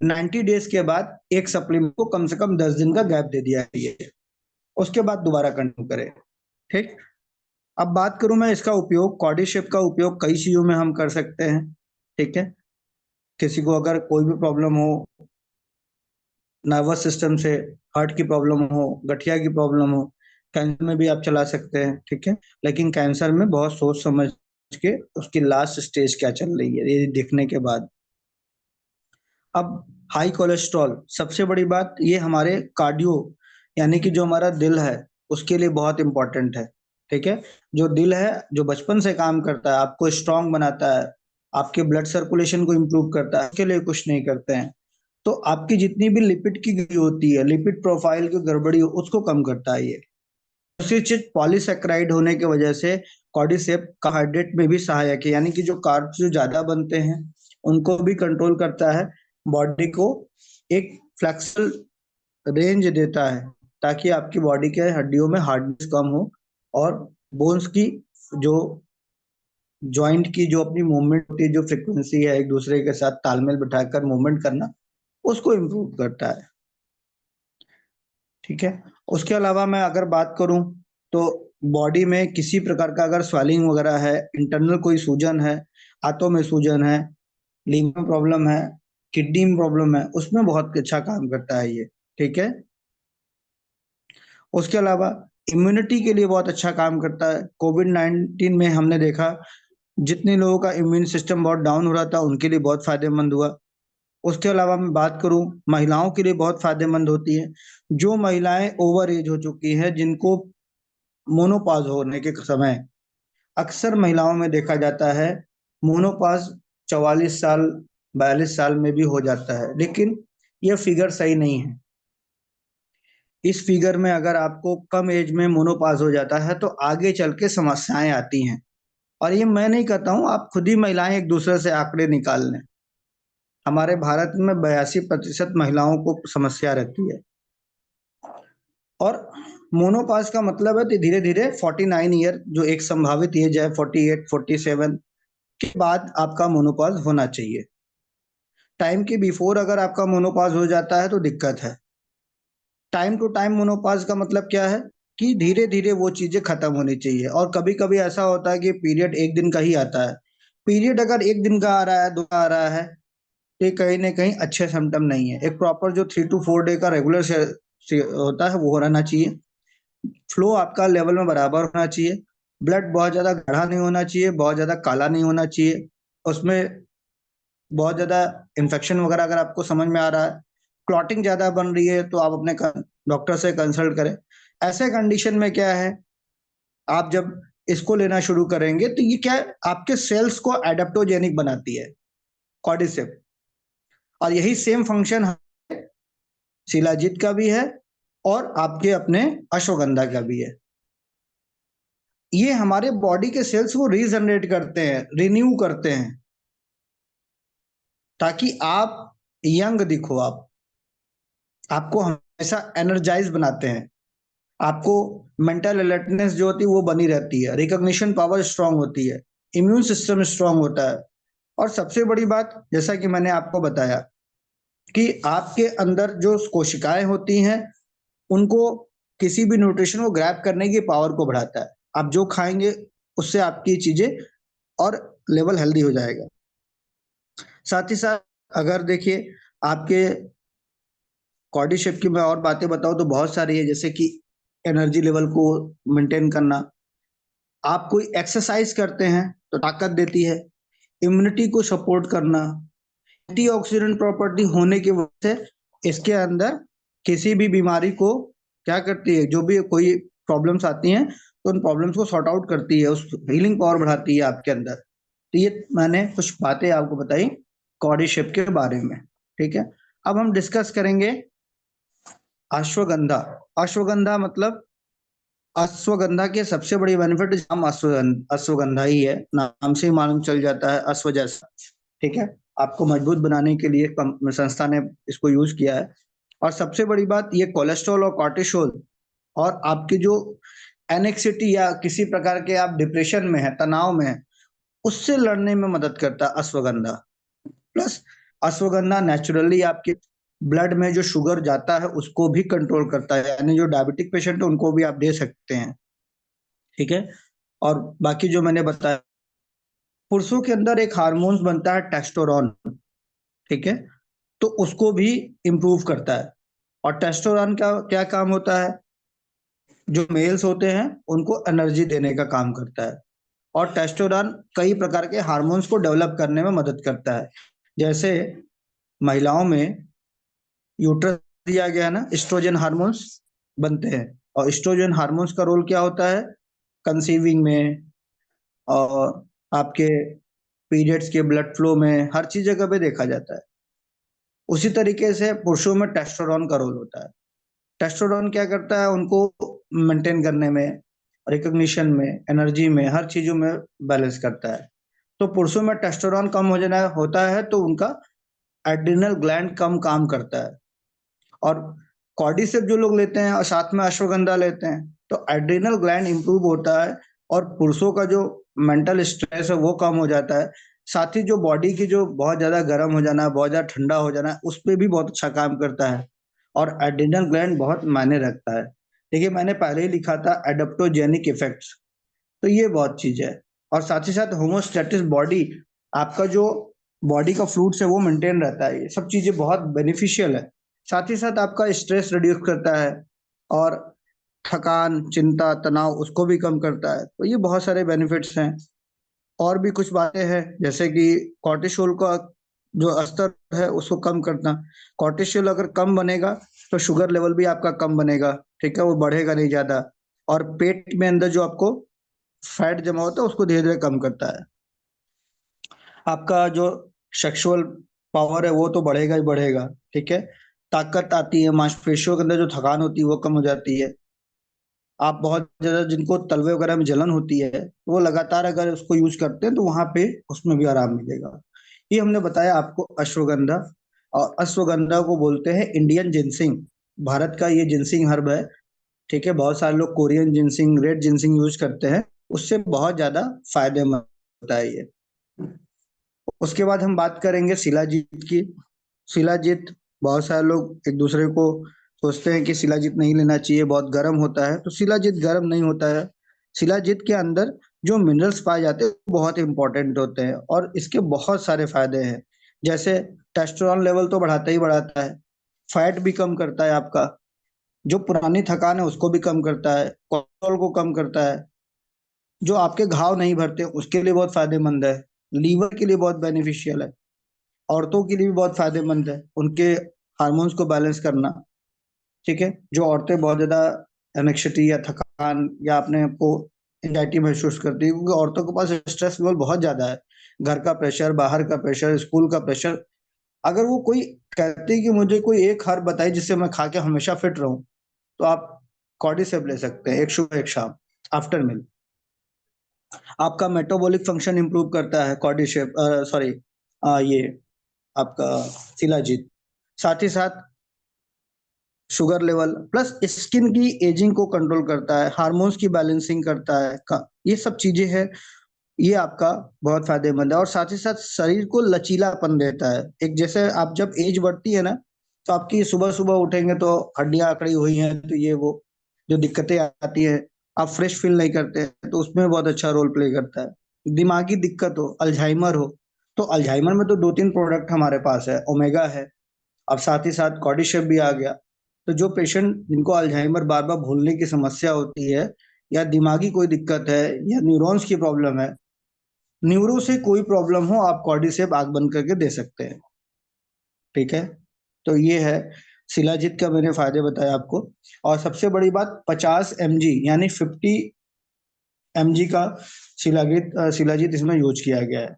90 डेज के बाद एक सप्लीमेंट को कम से कम 10 दिन का गैप दे दिया है, उसके बाद दोबारा कंटिन्यू करें। ठीक, अब बात करूं मैं इसका उपयोग, कॉर्डिशेप का उपयोग कई चीजों में हम कर सकते हैं। ठीक है, किसी को अगर कोई भी प्रॉब्लम हो, नर्वस सिस्टम से, हार्ट की प्रॉब्लम हो, गठिया की प्रॉब्लम हो, कैंसर में भी आप चला सकते हैं। ठीक है, लेकिन कैंसर में बहुत सोच समझ के उसकी लास्ट स्टेज क्या चल रही है ये देखने के बाद। अब हाई कोलेस्ट्रॉल, सबसे बड़ी बात ये हमारे कार्डियो यानी कि जो हमारा दिल है उसके लिए बहुत इंपॉर्टेंट है। ठीक है, जो दिल है जो बचपन से काम करता है, आपको स्ट्रांग बनाता है, आपके ब्लड सर्कुलेशन को इम्प्रूव करता है, उसके लिए कुछ नहीं करते हैं। तो आपकी जितनी भी लिपिड की होती है, लिपिड प्रोफाइल की गड़बड़ी उसको कम करता है ये। दूसरी चीज, पॉलीसेक्राइड होने की वजह से कॉर्डिसेप कार्बोहाइड्रेट में भी सहायक है, यानी कि जो कार्ब्स जो ज्यादा बनते हैं उनको भी कंट्रोल करता है, बॉडी को एक फ्लेक्सिबल रेंज देता है ताकि आपकी बॉडी के हड्डियों में हार्डनेस कम हो और बोन्स की जो जॉइंट की जो अपनी मूवमेंट होती है, जो फ्रिक्वेंसी है एक दूसरे के साथ तालमेल बिठाकर मूवमेंट करना, उसको इम्प्रूव करता है। ठीक है, उसके अलावा मैं अगर बात करूं तो बॉडी में किसी प्रकार का अगर स्वेलिंग वगैरह है, इंटरनल कोई सूजन है, हाथों में सूजन है, लीवर में प्रॉब्लम है, किडनी में प्रॉब्लम है, उसमें बहुत अच्छा काम करता है ये। ठीक है, उसके अलावा इम्यूनिटी के लिए बहुत अच्छा काम करता है। कोविड-19 में हमने देखा जितने लोगों का इम्यून सिस्टम बहुत डाउन हो रहा था उनके लिए बहुत फायदेमंद हुआ। उसके अलावा मैं बात करूं, महिलाओं के लिए बहुत फायदेमंद होती है। जो महिलाएं ओवर एज हो चुकी हैं, जिनको मोनोपॉज होने के समय अक्सर महिलाओं में देखा जाता है मोनोपॉज 44 साल 42 साल में भी हो जाता है, लेकिन यह फिगर सही नहीं है। इस फिगर में अगर आपको कम एज में मोनोपॉज हो जाता है तो आगे चल के समस्याएं आती हैं, और ये मैं नहीं कहता हूं, आप खुद ही महिलाएं एक दूसरे से आंकड़े निकाल लें। हमारे भारत में 82% महिलाओं को समस्या रहती है, और मोनोपॉज का मतलब है धीरे धीरे 49 ईयर जो एक संभावित एज है, 48 47 के बाद आपका मोनोपॉज होना चाहिए। टाइम के बिफोर अगर आपका मोनोपॉज हो जाता है तो दिक्कत है। टाइम टू टाइम मोनोपॉज का मतलब क्या है कि धीरे धीरे वो चीजें खत्म होनी चाहिए, और कभी कभी ऐसा होता है कि पीरियड एक दिन का ही आता है। पीरियड अगर एक दिन का आ रहा है, दो का आ रहा है, ये कहीं ना कहीं अच्छे सिम्टम नहीं है। एक प्रॉपर जो 3 to 4 डे का रेगुलर होता है वो रहना चाहिए। फ्लो आपका लेवल में बराबर होना चाहिए। ब्लड बहुत ज्यादा गाढ़ा नहीं होना चाहिए, बहुत ज्यादा काला नहीं होना चाहिए, उसमें बहुत ज्यादा इन्फेक्शन वगैरह अगर आपको समझ में आ रहा है, क्लॉटिंग ज्यादा बन रही है, तो आप अपने डॉक्टर से कंसल्ट करें। ऐसे कंडीशन में क्या है, आप जब इसको लेना शुरू करेंगे तो ये क्या है, आपके सेल्स को एडेप्टोजेनिक बनाती है कॉर्डिसेप, और यही सेम फंक्शन शिलाजीत का भी है और आपके अपने अश्वगंधा का भी है। ये हमारे बॉडी के सेल्स को रीजनरेट करते हैं, रिन्यू करते हैं, ताकि आप यंग दिखो। आपको हमेशा एनर्जाइज बनाते हैं, आपको मेंटल अलर्टनेस जो होती है वो बनी रहती है, रिकॉग्निशन पावर स्ट्रांग होती है, इम्यून सिस्टम स्ट्रांग होता है। और सबसे बड़ी बात, जैसा कि मैंने आपको बताया कि आपके अंदर जो कोशिकाएं होती हैं उनको किसी भी न्यूट्रिशन को ग्रैब करने की पावर को बढ़ाता है। आप जो खाएंगे उससे आपकी चीजें और लेवल हेल्दी हो जाएगा। साथ ही साथ अगर देखिए आपके कॉर्डिशेप की मैं और बातें बताऊं तो बहुत सारी है, जैसे कि एनर्जी लेवल को मेंटेन करना, आप कोई एक्सरसाइज करते हैं तो ताकत देती है, इम्यूनिटी को सपोर्ट करना, एंटीऑक्सीडेंट प्रॉपर्टी होने की वजह से इसके अंदर किसी भी बीमारी को क्या करती है, जो भी कोई प्रॉब्लम्स आती हैं तो उन प्रॉब्लम्स को सॉर्ट आउट करती है, उस हीलिंग पावर बढ़ाती है आपके अंदर। तो ये मैंने कुछ बातें आपको बताई कॉर्डिशेप के बारे में। ठीक है, अब हम डिस्कस करेंगे अश्वगंधा। अश्वगंधा मतलब, अश्वगंधा के सबसे बड़ी बेनिफिट हम अश्वगंधा ही है, नाम से ही मालूम चल जाता है अश्व जैसा। ठीक है, आपको मजबूत बनाने के लिए संस्था ने इसको यूज किया है। और सबसे बड़ी बात, ये कोलेस्ट्रॉल और कॉर्टिसोल और आपकी जो एनेक्सिटी या किसी प्रकार के आप डिप्रेशन में है, तनाव में है, उससे लड़ने में मदद करता है अश्वगंधा। प्लस अश्वगंधा नेचुरली आपके ब्लड में जो शुगर जाता है उसको भी कंट्रोल करता है, यानी जो डायबिटिक पेशेंट है उनको भी आप दे सकते हैं। ठीक है। और बाकी जो मैंने बताया, पुरुषों के अंदर एक हार्मोन्स बनता है टेस्टोरॉन, ठीक है, तो उसको भी इम्प्रूव करता है। और टेस्टोरॉन का क्या काम होता है, जो मेल्स होते हैं उनको एनर्जी देने का काम करता है। और टेस्टोरॉन कई प्रकार के हार्मोन्स को डेवलप करने में मदद करता है। जैसे महिलाओं में यूट्रस दिया गया है ना, एस्ट्रोजन हार्मोन्स बनते हैं। और एस्ट्रोजन हार्मोन्स का रोल क्या होता है कंसीविंग में, और आपके पीरियड्स के ब्लड फ्लो में, हर चीज जगह पे देखा जाता है। उसी तरीके से पुरुषों में टेस्टोरॉन का रोल होता है। टेस्टोरॉन क्या करता है, उनको मेंटेन करने में, रिकॉग्निशन में, एनर्जी में, हर चीजों में बैलेंस करता है। तो पुरुषों में टेस्टोरॉन कम हो जाना होता है तो उनका एड्रिनल ग्लैंड कम काम करता है। और कॉर्डिसेप जो लोग लेते हैं और साथ में अश्वगंधा लेते हैं तो एड्रिनल ग्लैंड इंप्रूव होता है, और पुरुषों का जो मेंटल स्ट्रेस है वो कम हो जाता है। साथ ही जो बॉडी की जो बहुत ज्यादा गर्म हो जाना, बहुत ज्यादा ठंडा हो जाना, उस पर भी बहुत अच्छा काम करता है। और एड्रिनल ग्लैंड बहुत मायने रखता है। देखिए मैंने पहले ही लिखा था एडेप्टोजेनिक इफेक्ट्स, तो ये बहुत चीज है। और साथ ही साथ होमोस्टैटिस बॉडी, आपका जो बॉडी का फ्लूइड्स है वो मेंटेन रहता है। ये सब चीजें बहुत बेनिफिशियल है। साथ ही साथ आपका स्ट्रेस रिड्यूस करता है, और थकान, चिंता, तनाव उसको भी कम करता है। तो ये बहुत सारे बेनिफिट्स हैं। और भी कुछ बातें हैं जैसे कि कॉर्टिसोल का जो स्तर है उसको कम करना। कॉर्टिसोल अगर कम बनेगा तो शुगर लेवल भी आपका कम बनेगा, ठीक है, वो बढ़ेगा नहीं ज्यादा। और पेट में अंदर जो आपको फैट जमा होता है उसको धीरे धीरे कम करता है। आपका जो सेक्सुअल पावर है वो तो बढ़ेगा ही बढ़ेगा, ठीक है। ताकत आती है, मांसपेशियों के अंदर जो थकान होती है वो कम हो जाती है। आप बहुत ज्यादा जिनको तलवे वगैरह में जलन होती है वो लगातार अगर उसको यूज करते हैं तो वहां पे उसमें भी आराम मिलेगा। ये हमने बताया आपको अश्वगंधा। और अश्वगंधा को बोलते हैं इंडियन जिनसिंग, भारत का ये जिनसिंग हर्ब है, ठीक है। बहुत सारे लोग Korean ginseng, red ginseng use करते हैं, उससे बहुत ज्यादा फायदेमंद होता है ये। उसके बाद हम बात करेंगे शिलाजीत की। शिलाजीत, बहुत सारे लोग एक दूसरे को सोचते हैं कि शिलाजीत नहीं लेना चाहिए, बहुत गर्म होता है, तो शिलाजीत गर्म नहीं होता है। शिलाजीत के अंदर जो मिनरल्स पाए जाते हैं वो बहुत इंपॉर्टेंट होते हैं, और इसके बहुत सारे फायदे हैं। जैसे टेस्टोस्टेरोन लेवल तो बढ़ाता ही बढ़ाता है, फैट भी कम करता है आपका, जो पुरानी थकान है उसको भी कम करता है, कोलेस्ट्रॉल को कम करता है, जो आपके घाव नहीं भरते उसके लिए बहुत फायदेमंद है, लीवर के लिए बहुत बेनिफिशियल है, औरतों के लिए भी बहुत फायदेमंद है उनके हार्मोन्स को बैलेंस करना, ठीक है। जो औरतें बहुत ज्यादा एनेक्सिटी या थकान या अपने आपको एंजाइटी महसूस करती है, क्योंकि औरतों के पास स्ट्रेस लेवल बहुत ज्यादा है, घर का प्रेशर, बाहर का प्रेशर, स्कूल का प्रेशर। अगर वो कोई कहती है कि मुझे कोई एक हर्ब बताइए जिससे मैं खा के हमेशा फिट रहूं, तो आप कॉर्डिसेप ले सकते हैं, एक सुबह एक शाम आफ्टर मील। आपका मेटाबॉलिक फंक्शन इंप्रूव करता है कॉर्डिसेप, सॉरी, ये आपका शिलाजीत। साथ ही साथ शुगर लेवल प्लस स्किन की एजिंग को कंट्रोल करता है, हार्मोन्स की बैलेंसिंग करता है ये सब चीजें हैं। ये आपका बहुत फायदेमंद है। और साथ ही साथ शरीर को लचीलापन देता है। एक जैसे आप जब एज बढ़ती है ना, तो आपकी सुबह सुबह उठेंगे तो हड्डियां अकड़ी हुई हैं, तो ये वो जो दिक्कतें आती है, आप फ्रेश फील नहीं करते हैं, तो उसमें बहुत अच्छा रोल प्ले करता है। दिमागी दिक्कत हो, अल्जाइमर हो, तो अल्जाइमर में तो दो तीन प्रोडक्ट हमारे पास है, ओमेगा है, अब साथ ही साथ कॉर्डिशेप भी आ गया। तो जो पेशेंट जिनको अल्जाइमर, बार बार भूलने की समस्या होती है, या दिमागी कोई दिक्कत है, या न्यूरॉन्स की प्रॉब्लम है, न्यूरो से कोई प्रॉब्लम हो, आप कॉर्डिसेप आग बंद करके दे सकते हैं, ठीक है। तो ये है शिलाजीत का, मैंने फायदे बताए आपको। और सबसे बड़ी बात, 50 mg यानी 50 mg का शिलाजीत इसमें यूज किया गया है।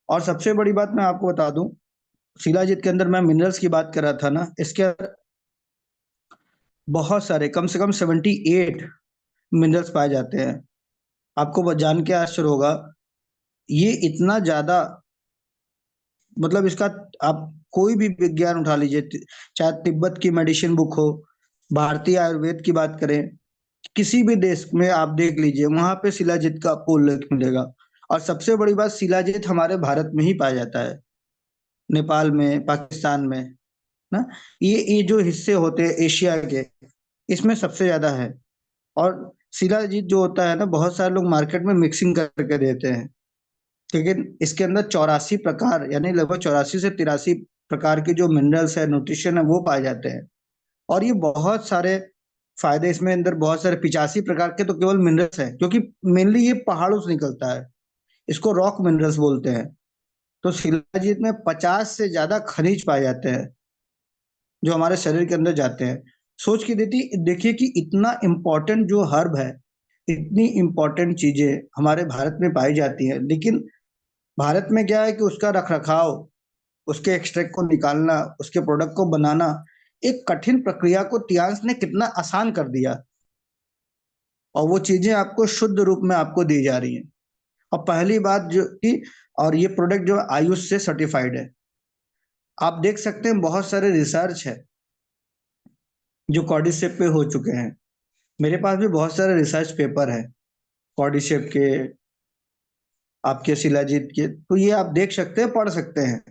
और सबसे बड़ी बात मैं आपको बता दूं, शिलाजीत के अंदर मैं मिनरल्स की बात कर रहा था ना, इसके अंदर बहुत सारे, कम से कम 78 मिनरल्स पाए जाते हैं। आपको जान के आश्चर्य होगा, ये इतना ज्यादा, मतलब इसका आप कोई भी विज्ञान उठा लीजिए, चाहे तिब्बत की मेडिसिन बुक हो, भारतीय आयुर्वेद की बात करें, किसी भी देश में आप देख लीजिए, वहां पे शिलाजीत का आपको उल्लेख मिलेगा। और सबसे बड़ी बात, शिलाजीत हमारे भारत में ही पाया जाता है, नेपाल में, पाकिस्तान में ना, ये जो हिस्से होते हैं एशिया के, इसमें सबसे ज्यादा है। और शिलाजीत जो होता है ना, बहुत सारे लोग मार्केट में मिक्सिंग करके देते हैं, लेकिन इसके अंदर 84 प्रकार, यानी लगभग 84 से 83 प्रकार के जो मिनरल्स है, न्यूट्रिशन है, वो पाए जाते हैं। और ये बहुत सारे फायदे इसमें अंदर, बहुत सारे 85 प्रकार के तो केवल मिनरल्स हैं, क्योंकि मेनली ये पहाड़ों से निकलता है, इसको रॉक मिनरल्स बोलते हैं। तो शिलाजीत में 50 से ज्यादा खनिज पाए जाते हैं जो हमारे शरीर के अंदर जाते हैं। सोच के देती देखिए कि इतना इम्पोर्टेंट जो हर्ब है, इतनी इम्पोर्टेंट चीजें हमारे भारत में पाई जाती हैं, लेकिन भारत में क्या है कि उसका रखरखाव, उसके एक्सट्रैक्ट को निकालना, उसके प्रोडक्ट को बनाना, एक कठिन प्रक्रिया को तियांस ने कितना आसान कर दिया, और वो चीजें आपको शुद्ध रूप में आपको दी जा रही हैं। और पहली बात जो कि, और ये प्रोडक्ट जो आयुष से सर्टिफाइड है। आप देख सकते हैं बहुत सारे रिसर्च है जो कॉर्डिसेप पे हो चुके हैं। मेरे पास भी बहुत सारे रिसर्च पेपर है कॉर्डिसेप के, आपके शिलाजीत के, तो ये आप देख सकते हैं, पढ़ सकते हैं।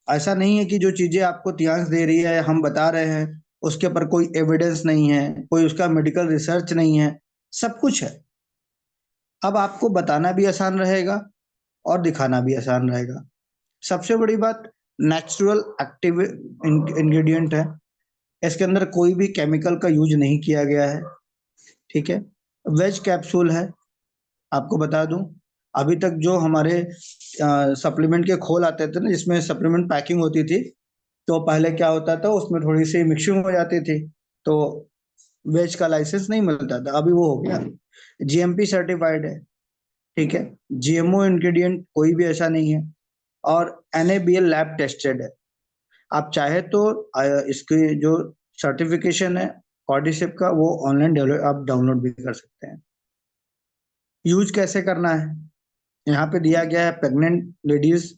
ऐसा नहीं है कि जो चीजें आपको तियांस दे रही है, हम बता रहे हैं, उसके ऊपर कोई एविडेंस नहीं है, कोई उसका मेडिकल रिसर्च नहीं है। सब कुछ है। अब आपको बताना भी आसान रहेगा और दिखाना भी आसान रहेगा। सबसे बड़ी बात, नेचुरल एक्टिव इंग्रेडिएंट है, इसके अंदर कोई भी केमिकल का यूज नहीं किया गया है। ठीक है। वेज कैप्सूल है, आपको बता दूं, अभी तक जो हमारे सप्लीमेंट के खोल आते थे ना, जिसमें सप्लीमेंट पैकिंग होती थी, तो पहले क्या होता था, उसमें थोड़ी सी मिक्सिंग हो जाती थी, तो वेज का लाइसेंस नहीं मिलता था। अभी वो हो गया, जीएमपी सर्टिफाइड है। ठीक है। जीएमओ इंग्रेडिएंट कोई भी ऐसा नहीं है, और एनएबीएल लैब टेस्टेड है। आप चाहे तो इसकी जो सर्टिफिकेशन है कॉर्डिसेप का, वो ऑनलाइन आप डाउनलोड भी कर सकते हैं। यूज कैसे करना है, यहाँ पे दिया गया है। प्रेग्नेंट लेडीज,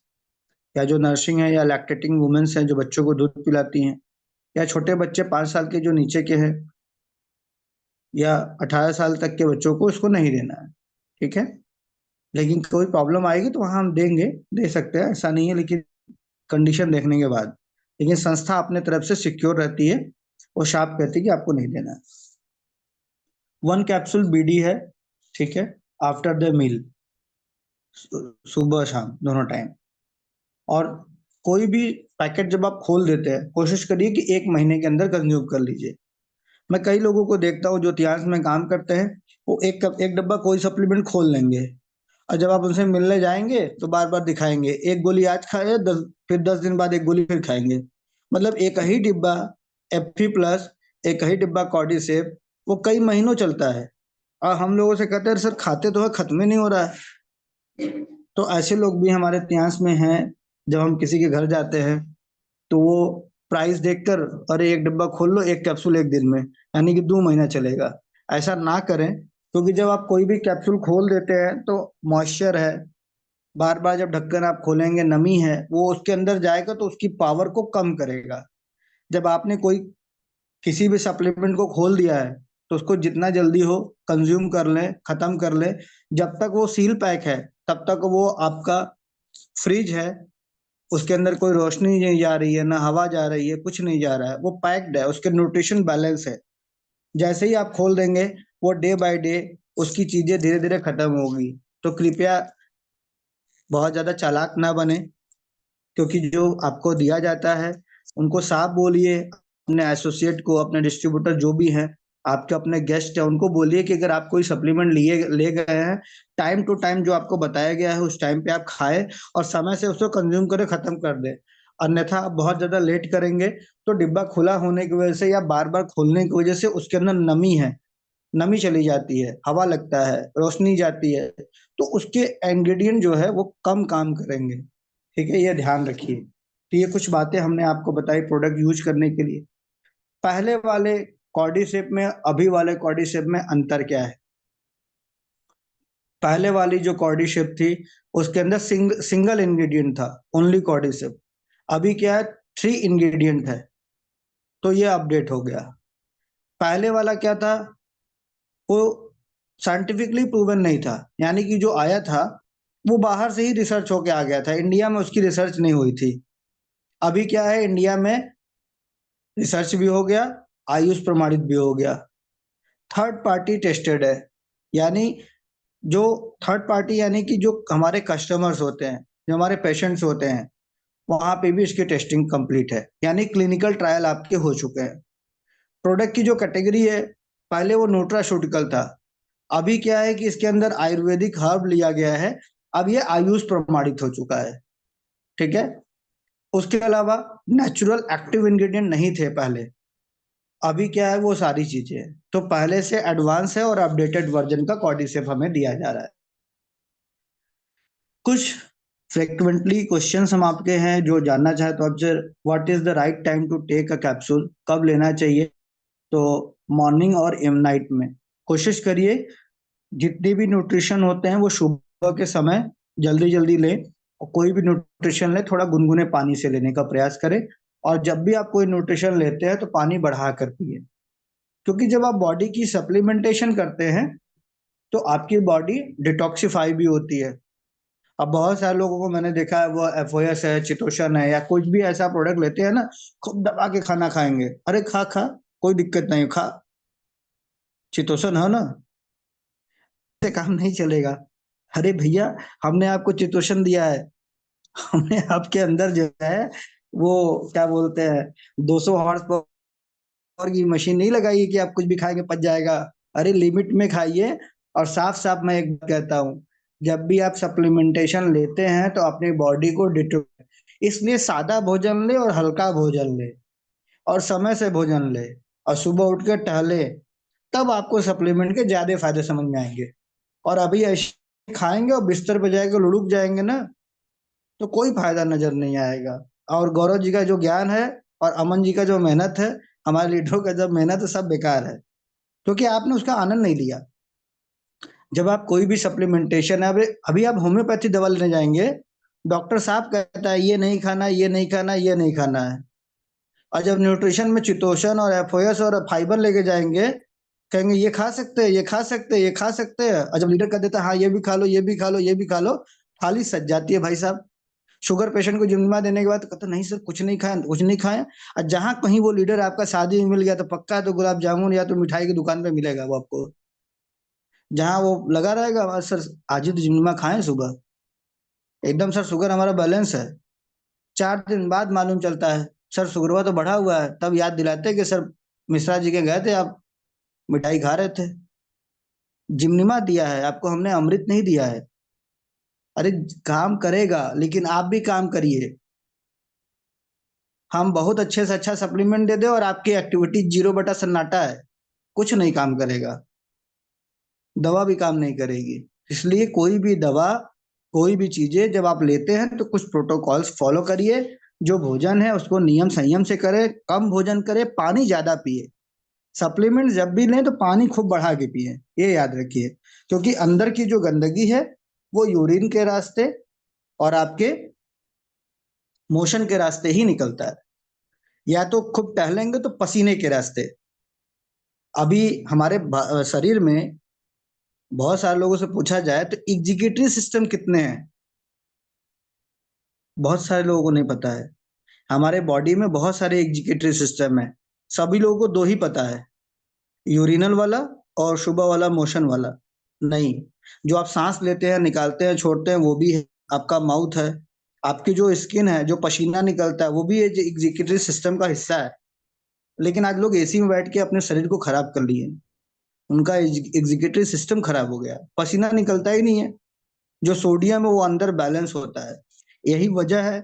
या जो नर्सिंग है, या लैक्टेटिंग वुमेन्स हैं जो बच्चों को दूध पिलाती हैं, या छोटे बच्चे 5 साल के जो नीचे के हैं, या 18 साल तक के बच्चों को इसको नहीं देना है। ठीक है। लेकिन कोई प्रॉब्लम आएगी तो वहां हम देंगे, दे सकते हैं, ऐसा नहीं है, लेकिन कंडीशन देखने के बाद। लेकिन संस्था अपने तरफ से सिक्योर रहती है, वो शाप कहती है कि आपको नहीं देना है। 1 कैप्सूल बीडी है। ठीक है। आफ्टर द मील, सुबह शाम दोनों टाइम। और कोई भी पैकेट जब आप खोल देते हैं, कोशिश करिए कि 1 महीने के अंदर कंज्यूम कर लीजिए। मैं कई लोगों को देखता हूँ जो तियांस में काम करते हैं, वो एक डब्बा कोई सप्लीमेंट खोल लेंगे, और जब आप उनसे मिलने जाएंगे तो बार बार दिखाएंगे, एक गोली आज खाए, फिर 10 दिन बाद एक गोली फिर खाएंगे। मतलब एक ही डिब्बा एफी प्लस, एक ही डिब्बा कॉर्डिसेप, वो कई महीनों चलता है, और हम लोगों से कहते हैं सर खाते तो है, खत्म ही नहीं हो रहा है। तो ऐसे लोग भी हमारे इतिहास में हैं। जब हम किसी के घर जाते हैं तो वो प्राइस देखकर, अरे एक डिब्बा खोल लो, 1 कैप्सूल 1 दिन में, यानी कि 2 महीना चलेगा। ऐसा ना करें, क्योंकि जब आप कोई भी कैप्सूल खोल देते हैं तो मॉइस्चर है, बार बार जब ढक्कन आप खोलेंगे, नमी है, वो उसके अंदर जाएगा तो उसकी पावर को कम करेगा। जब आपने कोई किसी भी सप्लीमेंट को खोल दिया है, तो उसको जितना जल्दी हो कंज्यूम कर लें, खत्म कर लें। जब तक वो सील पैक है, तब तक वो आपका फ्रिज है, उसके अंदर कोई रोशनी नहीं जा रही है, ना हवा जा रही है, कुछ नहीं जा रहा है, वो पैक्ड है, उसके न्यूट्रिशन बैलेंस है। जैसे ही आप खोल देंगे, वो डे बाय डे उसकी चीजें धीरे धीरे खत्म होगी। तो कृपया बहुत ज्यादा चालाक ना बने, क्योंकि जो आपको दिया जाता है उनको साफ बोलिए, अपने एसोसिएट को, अपने डिस्ट्रीब्यूटर जो भी हैं, आपके अपने गेस्ट है, उनको बोलिए कि अगर आप कोई सप्लीमेंट लिए ले गए हैं, टाइम टू टाइम जो आपको बताया गया है उस टाइम पे आप खाएं, और समय से उसको कंज्यूम करें, खत्म कर दें। अन्यथा आप बहुत ज्यादा लेट करेंगे तो डिब्बा खुला होने की वजह से, या बार बार खोलने की वजह से, उसके अंदर नमी है, नमी चली जाती है, हवा लगता है, रोशनी जाती है, तो उसके इंग्रेडिएंट जो है वो कम काम करेंगे। ठीक है, ये ध्यान रखिए। तो ये कुछ बातें हमने आपको बताई प्रोडक्ट यूज करने के लिए। पहले वाले कॉर्डिसेप में अभी वाले कॉर्डिसेप में अंतर क्या है? पहले वाली जो कॉर्डिसेप थी, उसके अंदर सिंगल इंग्रेडिएंट था, ओनली कॉर्डिसेप। अभी क्या है, 3 इंग्रेडिएंट है, तो ये अपडेट हो गया। पहले वाला क्या था, वो साइंटिफिकली प्रूवन नहीं था, यानी कि जो आया था वो बाहर से ही रिसर्च होके आ गया था, इंडिया में उसकी रिसर्च नहीं हुई थी। अभी क्या है, इंडिया में रिसर्च भी हो गया, आयुष प्रमाणित भी हो गया, थर्ड पार्टी टेस्टेड है। यानी जो थर्ड पार्टी, यानी कि जो हमारे कस्टमर्स होते हैं, जो हमारे पेशेंट्स होते हैं, वहां पे भी इसकी टेस्टिंग कंप्लीट है, यानी क्लिनिकल ट्रायल आपके हो चुके हैं। प्रोडक्ट की जो कैटेगरी है, पहले वो न्यूट्रास्यूटिकल था, अभी क्या है कि इसके अंदर आयुर्वेदिक हर्ब लिया गया है, अब ये आयुष प्रमाणित हो चुका है। ठीक है। उसके अलावा नेचुरल एक्टिव इंग्रेडिएंट नहीं थे पहले, अभी क्या है, वो सारी चीजें हैं। तो पहले से एडवांस है और अपडेटेड वर्जन का कॉर्डिसेप हमें दिया जा रहा है। कुछ फ्रिक्वेंटली क्वेश्चंस हम आपके हैं जो जानना चाहे तो आपसे, what is the right time to take a capsule, कब लेना चाहिए? तो मॉर्निंग और एम नाइट में कोशिश करिए, जितने भी न्यूट्रिशन होते हैं वो सुबह के समय जल्दी जल्दी लें, और कोई भी न्यूट्रिशन ले थोड़ा गुनगुने पानी से लेने का प्रयास करें। और जब भी आप कोई न्यूट्रिशन लेते हैं तो पानी बढ़ा कर पिए, क्योंकि जब आप बॉडी की सप्लीमेंटेशन करते हैं तो आपकी बॉडी डिटॉक्सिफाई भी होती है। अब बहुत सारे लोगों को मैंने देखा है, वो एफओएस है, चितोशन है, या कुछ भी ऐसा प्रोडक्ट लेते हैं ना, खूब दबा के खाना खाएंगे। अरे खा खा, कोई दिक्कत नहीं, खा, चितोशन है ना, से काम नहीं चलेगा। अरे भैया, हमने आपको चितोशन दिया है, हमने आपके अंदर जो है वो क्या बोलते हैं, 200 हॉर्स पावर की मशीन नहीं लगाई है कि आप कुछ भी खाएंगे पच जाएगा। अरे लिमिट में खाइए। और साफ साफ मैं एक बात कहता हूँ, जब भी आप सप्लीमेंटेशन लेते हैं तो अपनी बॉडी को इसलिए सादा भोजन ले और हल्का भोजन ले और समय से भोजन ले और सुबह उठ के टहले, तब आपको सप्लीमेंट के ज्यादा फायदे समझ में आएंगे। और अभी ऐसे खाएंगे और बिस्तर पे जाएंगे, लुढ़क जाएंगे ना, तो कोई फायदा नजर नहीं आएगा। और गौरव जी का जो ज्ञान है और अमन जी का जो मेहनत है, हमारे लीडरों का जब मेहनत है, सब बेकार है, क्योंकि आपने उसका आनंद नहीं लिया। जब आप कोई भी सप्लीमेंटेशन है, अभी आप होम्योपैथी दवा लेने जाएंगे, डॉक्टर साहब कहता है ये नहीं खाना, ये नहीं खाना, ये नहीं खाना है। और जब न्यूट्रिशन में चितोशन और एफओएस और फाइबर लेके जाएंगे, कहेंगे ये खा सकते हैं, ये खा सकते हैं, ये खा सकते हैं। और जब लीडर कह देता है हाँ ये भी खा लो, ये भी खा लो, ये भी खा लो, थाली सज जाती है भाई साहब। शुगर पेशेंट को जिम्मा देने के बाद कहते नहीं सर, कुछ नहीं खाए, कुछ नहीं खाए। और जहां कहीं वो लीडर आपका शादी में मिल गया तो पक्का तो गुलाब जामुन या तो मिठाई की दुकान पे मिलेगा वो आपको, जहां वो लगा रहेगा, सर आज ही तो जिम्मा खाएं सुबह, एकदम सर शुगर हमारा बैलेंस है। 4 दिन बाद मालूम चलता है सर शुगर हुआ तो बढ़ा हुआ है, तब याद दिलाते हैं कि सर मिश्रा जी के गए थे आप, मिठाई खा रहे थे। जिम्मा दिया है आपको हमने, अमृत नहीं दिया है। अरे काम करेगा, लेकिन आप भी काम करिए। हम बहुत अच्छे से अच्छा सप्लीमेंट दे दे और आपकी एक्टिविटी 0 बटा सन्नाटा है, कुछ नहीं काम करेगा, दवा भी काम नहीं करेगी। इसलिए कोई भी दवा, कोई भी चीजें जब आप लेते हैं तो कुछ प्रोटोकॉल्स फॉलो करिए। जो भोजन है उसको नियम संयम से करें, कम भोजन करें, पानी ज्यादा पिए। सप्लीमेंट जब भी लें तो पानी खूब बढ़ा के पिए, ये याद रखिए, क्योंकि अंदर की जो गंदगी है वो यूरिन के रास्ते और आपके मोशन के रास्ते ही निकलता है, या तो खूब टहलेंगे तो पसीने के रास्ते। अभी हमारे शरीर में बहुत सारे लोगों से पूछा जाए तो एग्जीक्यूटिव सिस्टम कितने हैं, बहुत सारे लोगों को नहीं पता है। हमारे बॉडी में बहुत सारे एग्जीक्यूटिव सिस्टम है, सभी लोगों को दो ही पता है, यूरिनल वाला और सुबह वाला मोशन वाला नहीं। जो आप सांस लेते हैं, निकालते हैं, छोड़ते हैं, वो भी है। आपका माउथ है, आपकी जो स्किन है, जो पसीना निकलता है, वो भी एग्जीक्यूटिव सिस्टम का हिस्सा है। लेकिन आज लोग एसी में बैठ के अपने शरीर को खराब कर लिए, उनका एग्जीक्यूटिव सिस्टम खराब हो गया, पसीना निकलता ही नहीं है, जो सोडियम है वो अंदर बैलेंस होता है। यही वजह है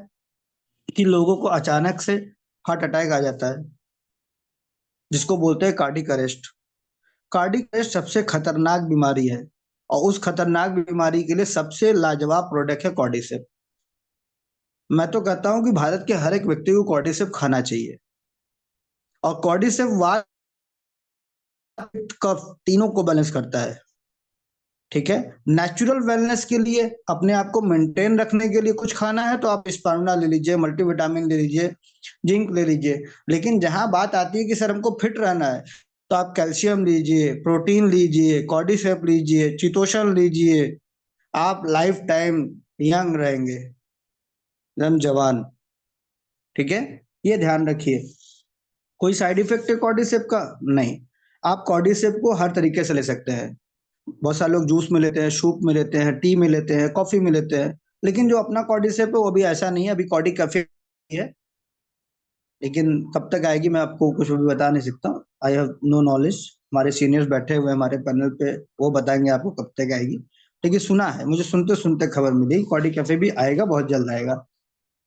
कि लोगों को अचानक से हार्ट अटैक आ जाता है, जिसको बोलते हैं कार्डिक अरेस्ट। कार्डिक अरेस्ट सबसे खतरनाक बीमारी है, और उस खतरनाक बीमारी के लिए सबसे लाजवाब प्रोडक्ट है कॉर्डिसेप। मैं तो कहता हूं कि भारत के हर एक व्यक्ति को कॉर्डिसेप खाना चाहिए। और कॉर्डिसेप वात कफ तीनों को बैलेंस करता है। ठीक है। नेचुरल वेलनेस के लिए, अपने आप को मेंटेन रखने के लिए कुछ खाना है तो आप स्पारुना ले लीजिए, मल्टीविटामिन ले लीजिए, जिंक ले लीजिए। लेकिन जहां बात आती है कि सर हमको फिट रहना है, तो आप कैल्शियम लीजिए, प्रोटीन लीजिए, कॉर्डिसेप लीजिए, चितोशन लीजिए। आप लाइफ टाइम यंग रहेंगे, एकदम जवान। ठीक है, ये ध्यान रखिए। कोई साइड इफेक्ट है कॉर्डिसेप का? नहीं। आप कॉर्डिसेप को हर तरीके से ले सकते हैं। बहुत सारे लोग जूस में लेते हैं, सूप में लेते हैं, टी में लेते हैं, कॉफी में लेते हैं, लेकिन जो अपना कॉर्डिसेप है वो भी ऐसा नहीं है। अभी कॉर्डी कैफे है, लेकिन कब तक आएगी मैं आपको कुछ भी बता नहीं सकता। I have no knowledge. हमारे सीनियर्स बैठे हुए हैं हमारे पैनल पे, वो बताएंगे आपको कब तक आएगी। लेकिन सुना है, मुझे सुनते सुनते खबर मिली कॉर्डी कैफे भी आएगा, बहुत जल्द आएगा।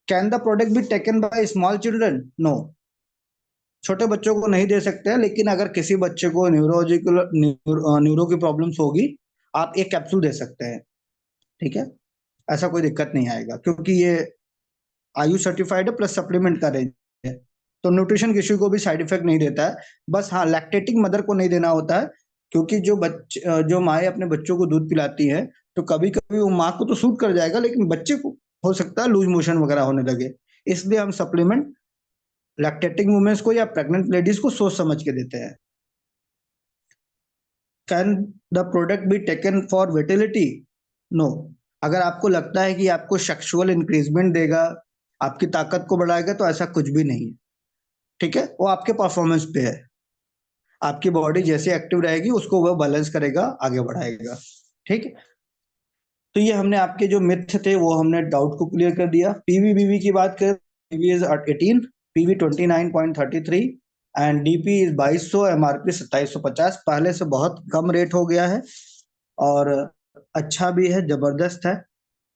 Can the product be taken by small children? No, छोटे बच्चों को नहीं दे सकते हैं, लेकिन अगर किसी बच्चे को न्यूरो की प्रॉब्लम्स होगी, आप एक कैप्सूल दे सकते हैं, ठीक है, ऐसा कोई दिक्कत नहीं आएगा, क्योंकि ये आयुष सर्टिफाइड है प्लस सप्लीमेंट का रेंज है, तो न्यूट्रिशन किसी को भी साइड इफेक्ट नहीं देता है। बस हाँ, लैक्टेटिंग मदर को नहीं देना होता है, क्योंकि जो माएँ अपने बच्चों को दूध पिलाती हैं, तो कभी कभी वो माँ को तो सूट कर जाएगा, लेकिन बच्चे को हो सकता है लूज मोशन वगैरह होने लगे, इसलिए हम सप्लीमेंट लैक्टेटिंग वुमेन्स को या प्रेग्नेंट लेडीज को सोच समझ के देते हैं। Can the product be taken for vitality? No. अगर आपको लगता है कि आपको सेक्सुअल इंक्रीजमेंट देगा, आपकी ताकत को बढ़ाएगा, तो ऐसा कुछ भी नहीं है, ठीक है, वो आपके परफॉर्मेंस पे है। आपकी बॉडी जैसे एक्टिव रहेगी उसको वो बैलेंस करेगा, आगे बढ़ाएगा, ठीक है। तो ये हमने आपके जो मिथ थे वो हमने डाउट को क्लियर कर दिया। पीवी की बात करें, PV is 18, PV 29.33 and DP is 2200, MRP 2750, पहले से बहुत कम रेट हो गया है और अच्छा भी है, जबरदस्त है,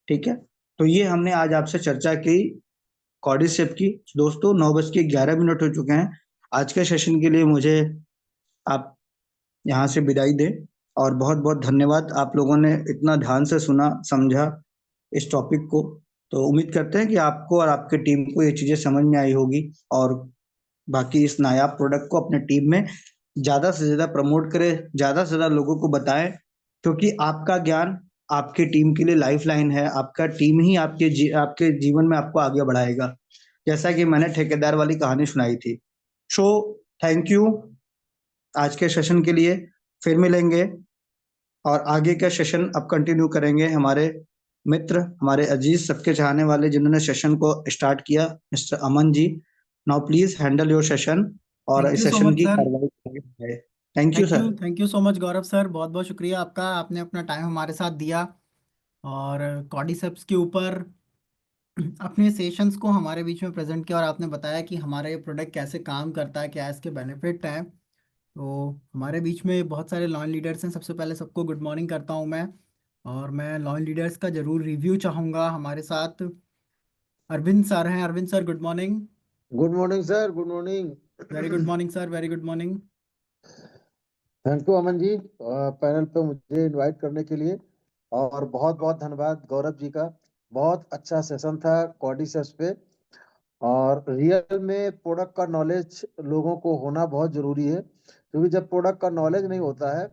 ठीक है। तो ये हमने आज आपसे चर्चा की कॉर्डिसेप की। दोस्तों 9:11 हो चुके हैं। आज के सेशन के लिए मुझे आप यहाँ से विदाई दें, और बहुत बहुत धन्यवाद, आप लोगों ने इतना ध्यान से सुना समझा इस टॉपिक को। तो उम्मीद करते हैं कि आपको और आपके टीम को ये चीजें समझ में आई होगी, और बाकी इस नायाब प्रोडक्ट को अपने टीम में ज्यादा से ज्यादा प्रमोट करें, ज्यादा से ज्यादा लोगों को बताएं, क्योंकि आपका ज्ञान आपके टीम के लिए लाइफ लाइन है। आपका टीम ही आपके जीवन में आपको आगे बढ़ाएगा, जैसा कि मैंने ठेकेदार वाली कहानी सुनाई थी। सो थैंक यू आज के सेशन के लिए। फिर मिलेंगे और आगे का सेशन अब कंटिन्यू करेंगे हमारे मित्र, हमारे अजीज, सबके चाहने वाले जिन्होंने सेशन को स्टार्ट किया, mister Aman ji. Now please handle your session और थैंक इस यू सो सेशन मच की सर। कार्रवाई। Thank you sir. Thank you so much Gaurav sir, बहुत बहुत शुक्रिया आपका, आपने अपना टाइम हमारे साथ दिया और कॉर्डिसेप्स के ऊपर अपने सेशंस को हमारे बीच में प्रेजेंट किया, और आपने बताया कि हमारा ये प्रोडक्ट कैसे काम करता है, क्या इसके बेनिफिट हैं। तो हमारे बीच में बहुत सारे लॉन लीडर्स हैं, सबसे पहले सबको गुड मॉर्निंग करता हूं मैं। और मैं लॉन लीडर्स का ज़रूर रिव्यू चाहूँगा। हमारे साथ अरविंद सर हैं। Arvind sir good morning. Good morning sir, good morning. Very good morning sir, very good morning. Thank you Aman ji, panel पे मुझे इनवाइट करने के लिए। और बहुत बहुत धन्यवाद गौरव जी का। बहुत अच्छा सेशन था कॉर्डिसेप्स पे। और रियल में प्रोडक्ट का नॉलेज लोगों को होना बहुत ज़रूरी है, क्योंकि जब प्रोडक्ट का नॉलेज नहीं होता है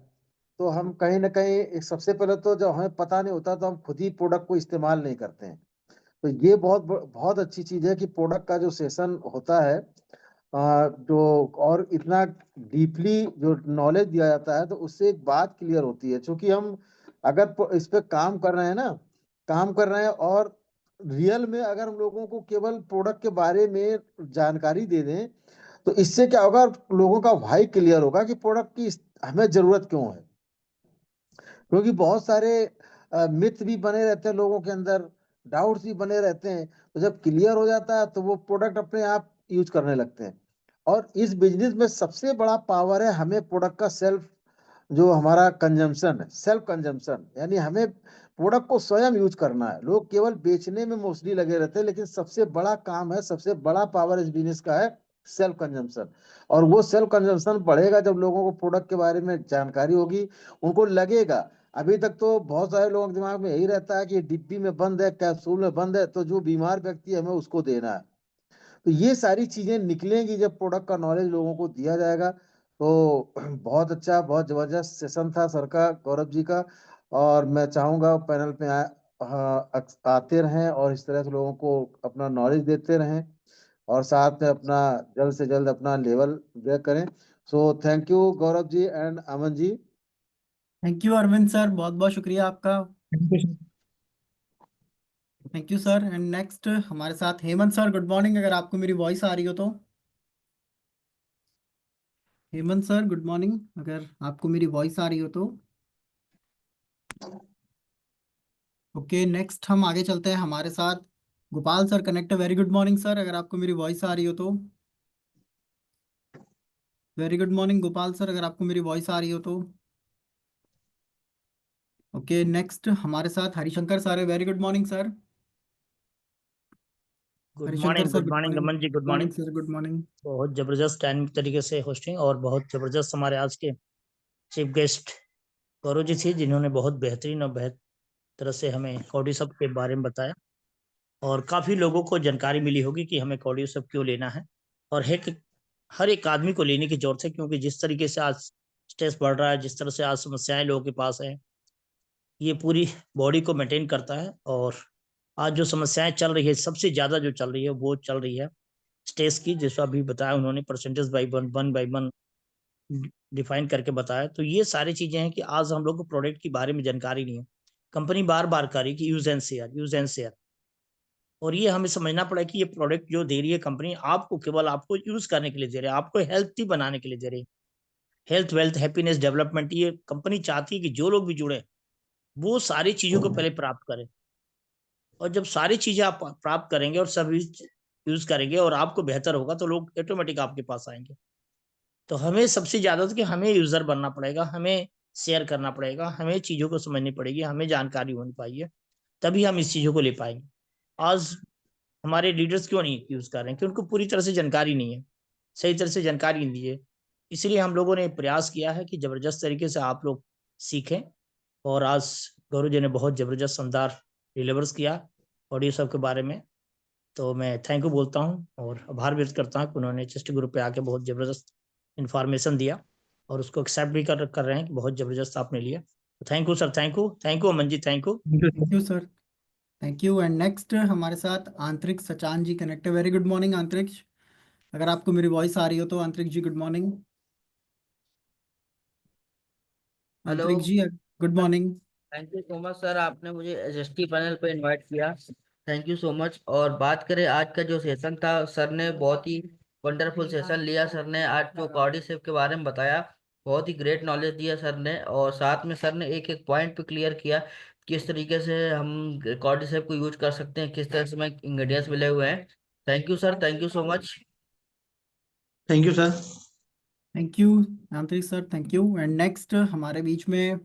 तो हम कहीं ना कहीं, सबसे पहले तो जब हमें पता नहीं होता तो हम खुद ही प्रोडक्ट को इस्तेमाल नहीं करते हैं। तो ये बहुत बहुत अच्छी चीज़ है कि प्रोडक्ट का जो सेशन होता है, जो और इतना डीपली जो नॉलेज दिया जाता है, तो उससे एक बात क्लियर होती है। क्योंकि हम अगर इस पे काम कर रहे हैं ना, काम कर रहे हैं, और रियल में अगर हम लोगों को केवल प्रोडक्ट के बारे में जानकारी दे दें, तो इससे क्या होगा, लोगों का भाई क्लियर होगा कि प्रोडक्ट की हमें जरूरत क्यों है। क्योंकि बहुत सारे मिथ भी बने रहते हैं लोगों के अंदर, डाउट्स भी बने रहते हैं। तो जब क्लियर हो जाता है तो वो प्रोडक्ट अपने आप यूज करने लगते हैं। और इस बिजनेस में सबसे बड़ा पावर है हमें प्रोडक्ट का सेल्फ, जो हमारा कंजम्पशन है, सेल्फ कंजम्पशन, यानी हमें प्रोडक्ट को स्वयं यूज करना है। लोग केवल बेचने में मोस्टली लगे रहते हैं, लेकिन सबसे बड़ा काम है, सबसे बड़ा पावर इस बिजनेस का है सेल्फ कंजम्पशन। और वो सेल्फ कंजम्पशन बढ़ेगा जब लोगों को प्रोडक्ट के बारे में जानकारी होगी, उनको लगेगा। अभी तक तो बहुत सारे लोगों के दिमाग में यही रहता है कि डिब्बी में बंद है, कैप्सूल में बंद है, तो जो बीमार व्यक्ति है हमें उसको देना है। तो ये सारी चीजें निकलेंगी जब प्रोडक्ट का नॉलेज लोगों को दिया जाएगा। तो बहुत अच्छा, बहुत जबरदस्त सेशन था सर का, गौरव जी का। और मैं चाहूंगा पैनल पे आते रहें और इस तरह से लोगों को अपना नॉलेज देते रहें, और साथ में अपना जल्द से जल्द अपना लेवल ब्रेक करें। So thank you Gaurav ji and Aman ji. Thank you Arvind sir, बहुत बहुत शुक्रिया आपका। Thank you sir. Thank you sir. And next हमारे साथ हेमंत सर, गुड मॉर्निंग, अगर आपको मेरी वॉइस आ रही हो तो। हेमंत सर गुड मॉर्निंग, अगर आपको मेरी वॉइस आ रही हो तो। ओके, नेक्स्ट हम आगे चलते हैं, हमारे साथ Gopal sir connect. Very good morning sir, अगर आपको मेरी वॉइस आ रही हो तो। Very good morning Gopal sir, अगर आपको मेरी वॉइस आ रही हो तो। ओके, नेक्स्ट हमारे साथ हरिशंकर सर है। Very good morning sir. Harishankar sir good good morning morning. Raman ji, good good morning. Morning sir, good morning. बहुत जबरदस्त टाइम तरीके से होस्टिंग और बहुत जबरदस्त हमारे आज के चीफ गेस्ट गौरव जी थे, जिन्होंने बहुत बेहतरीन और बेहतर तरह से हमें कॉर्डिसप के बारे में बताया और काफी लोगों को जानकारी मिली होगी कि हमें कॉर्डिसप क्यों लेना है और हर एक आदमी को लेने की जरूरत है, क्योंकि जिस तरीके से आज स्ट्रेस बढ़ रहा है, जिस तरह से आज समस्याएं लोगों के पास है, ये पूरी बॉडी को मेंटेन करता है। और आज जो समस्याएं चल रही है, सबसे ज्यादा जो चल रही है वो चल रही है स्ट्रेस की, जैसा अभी बताया उन्होंने, percentage by one by one define करके बताया। तो ये सारी चीजें हैं कि आज हम लोग को प्रोडक्ट के बारे में जानकारी नहीं है। कंपनी बार बार कर रही कि use and share, use and share, और ये हमें समझना पड़ा कि ये प्रोडक्ट जो दे रही है कंपनी, आपको केवल आपको यूज करने के लिए दे रही है, आपको हेल्थी बनाने के लिए दे रही है। हेल्थ, वेल्थ, हैप्पीनेस, डेवलपमेंट, ये कंपनी चाहती है कि जो लोग भी जुड़े वो सारी चीजों को पहले प्राप्त करें। और जब सारी चीजें आप प्राप्त करेंगे और सब यूज करेंगे और आपको बेहतर होगा, तो लोग ऑटोमेटिक आपके पास आएंगे। तो हमें सबसे ज्यादा तो कि हमें यूजर बनना पड़ेगा, हमें शेयर करना पड़ेगा, हमें चीजों को समझनी पड़ेगी, हमें जानकारी होनी चाहिए, तभी हम इस चीजों को ले पाएंगे। आज हमारे लीडर्स क्यों नहीं यूज कर रहे हैं? कि उनको पूरी तरह से जानकारी नहीं है, सही तरह से जानकारी नहीं है। इसलिए हम लोगों ने प्रयास किया है कि जबरदस्त तरीके से आप लोग सीखें। और आज गौरव जी ने बहुत जबरदस्त शानदार डिलीवर्स किया ऑडियो सब के बारे में। तो मैं थैंक यू बोलता हूँ और आभार व्यक्त करता हूँ कि उन्होंने चेस्ट ग्रुप पे आके बहुत जबरदस्त इन्फॉर्मेशन दिया और उसको एक्सेप्ट भी कर रहे हैं कि बहुत जबरदस्त आपने लिया। तो thank you sir, thank you Aman ji, thank you. Thank you sir, thank you. And next हमारे साथ आंतरिक सचान जी कनेक्ट है। वेरी गुड मॉर्निंग आंतरिक, अगर आपको मेरी वॉइस आ रही हो तो। आंतरिक ji good morning. Hello. Antarik ji good morning. Thank you so much sir, आपने मुझे एसएसटी पैनल पे इनवाइट किया। Thank you so much. और बात करें आज का जो सेशन था, सर ने बहुत ही वंडरफुल सेशन लिया। सर ने आज जो कॉर्डिसेप के बारे में बताया, बहुत ही ग्रेट नॉलेज दिया सर ने। और साथ में सर ने एक एक पॉइंट पे क्लियर किया किस तरीके से हम कॉर्डिसेप को यूज कर सकते हैं, किस तरह से में इंग्रेडिएंट्स मिले हुए हैं। Thank you sir, thank you so much. Thank you sir. Thank you Antarik sir, thank you. And next हमारे बीच में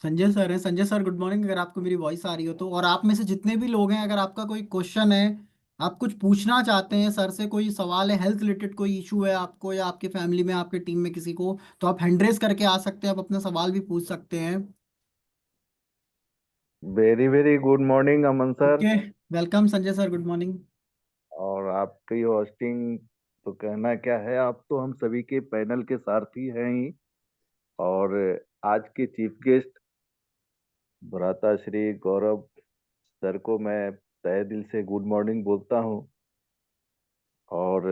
संजय सर हैं। संजय सर गुड मॉर्निंग, अगर आपको मेरी वॉइस आ रही हो तो। और आप में से जितने भी लोग हैं, अगर आपका कोई क्वेश्चन है, आप कुछ पूछना चाहते हैं सर से, कोई सवाल है, हेल्थ रिलेटेड कोई इशू है आपको या आपके फैमिली में, आपके टीम में किसी को, तो आप हैंड रेज करके आ सकते हैं, आप अपना सवाल भी पूछ सकते हैं। Very very good morning Aman sir. Okay, welcome Sanjay sir, good morning. और आपकी होस्टिंग तो कहना क्या है, आप तो हम सभी के पैनल के सारथी हैं ही। और आज के चीफ गेस्ट भ्राता श्री गौरव सर को मैं तहे दिल से गुड मॉर्निंग बोलता हूं। और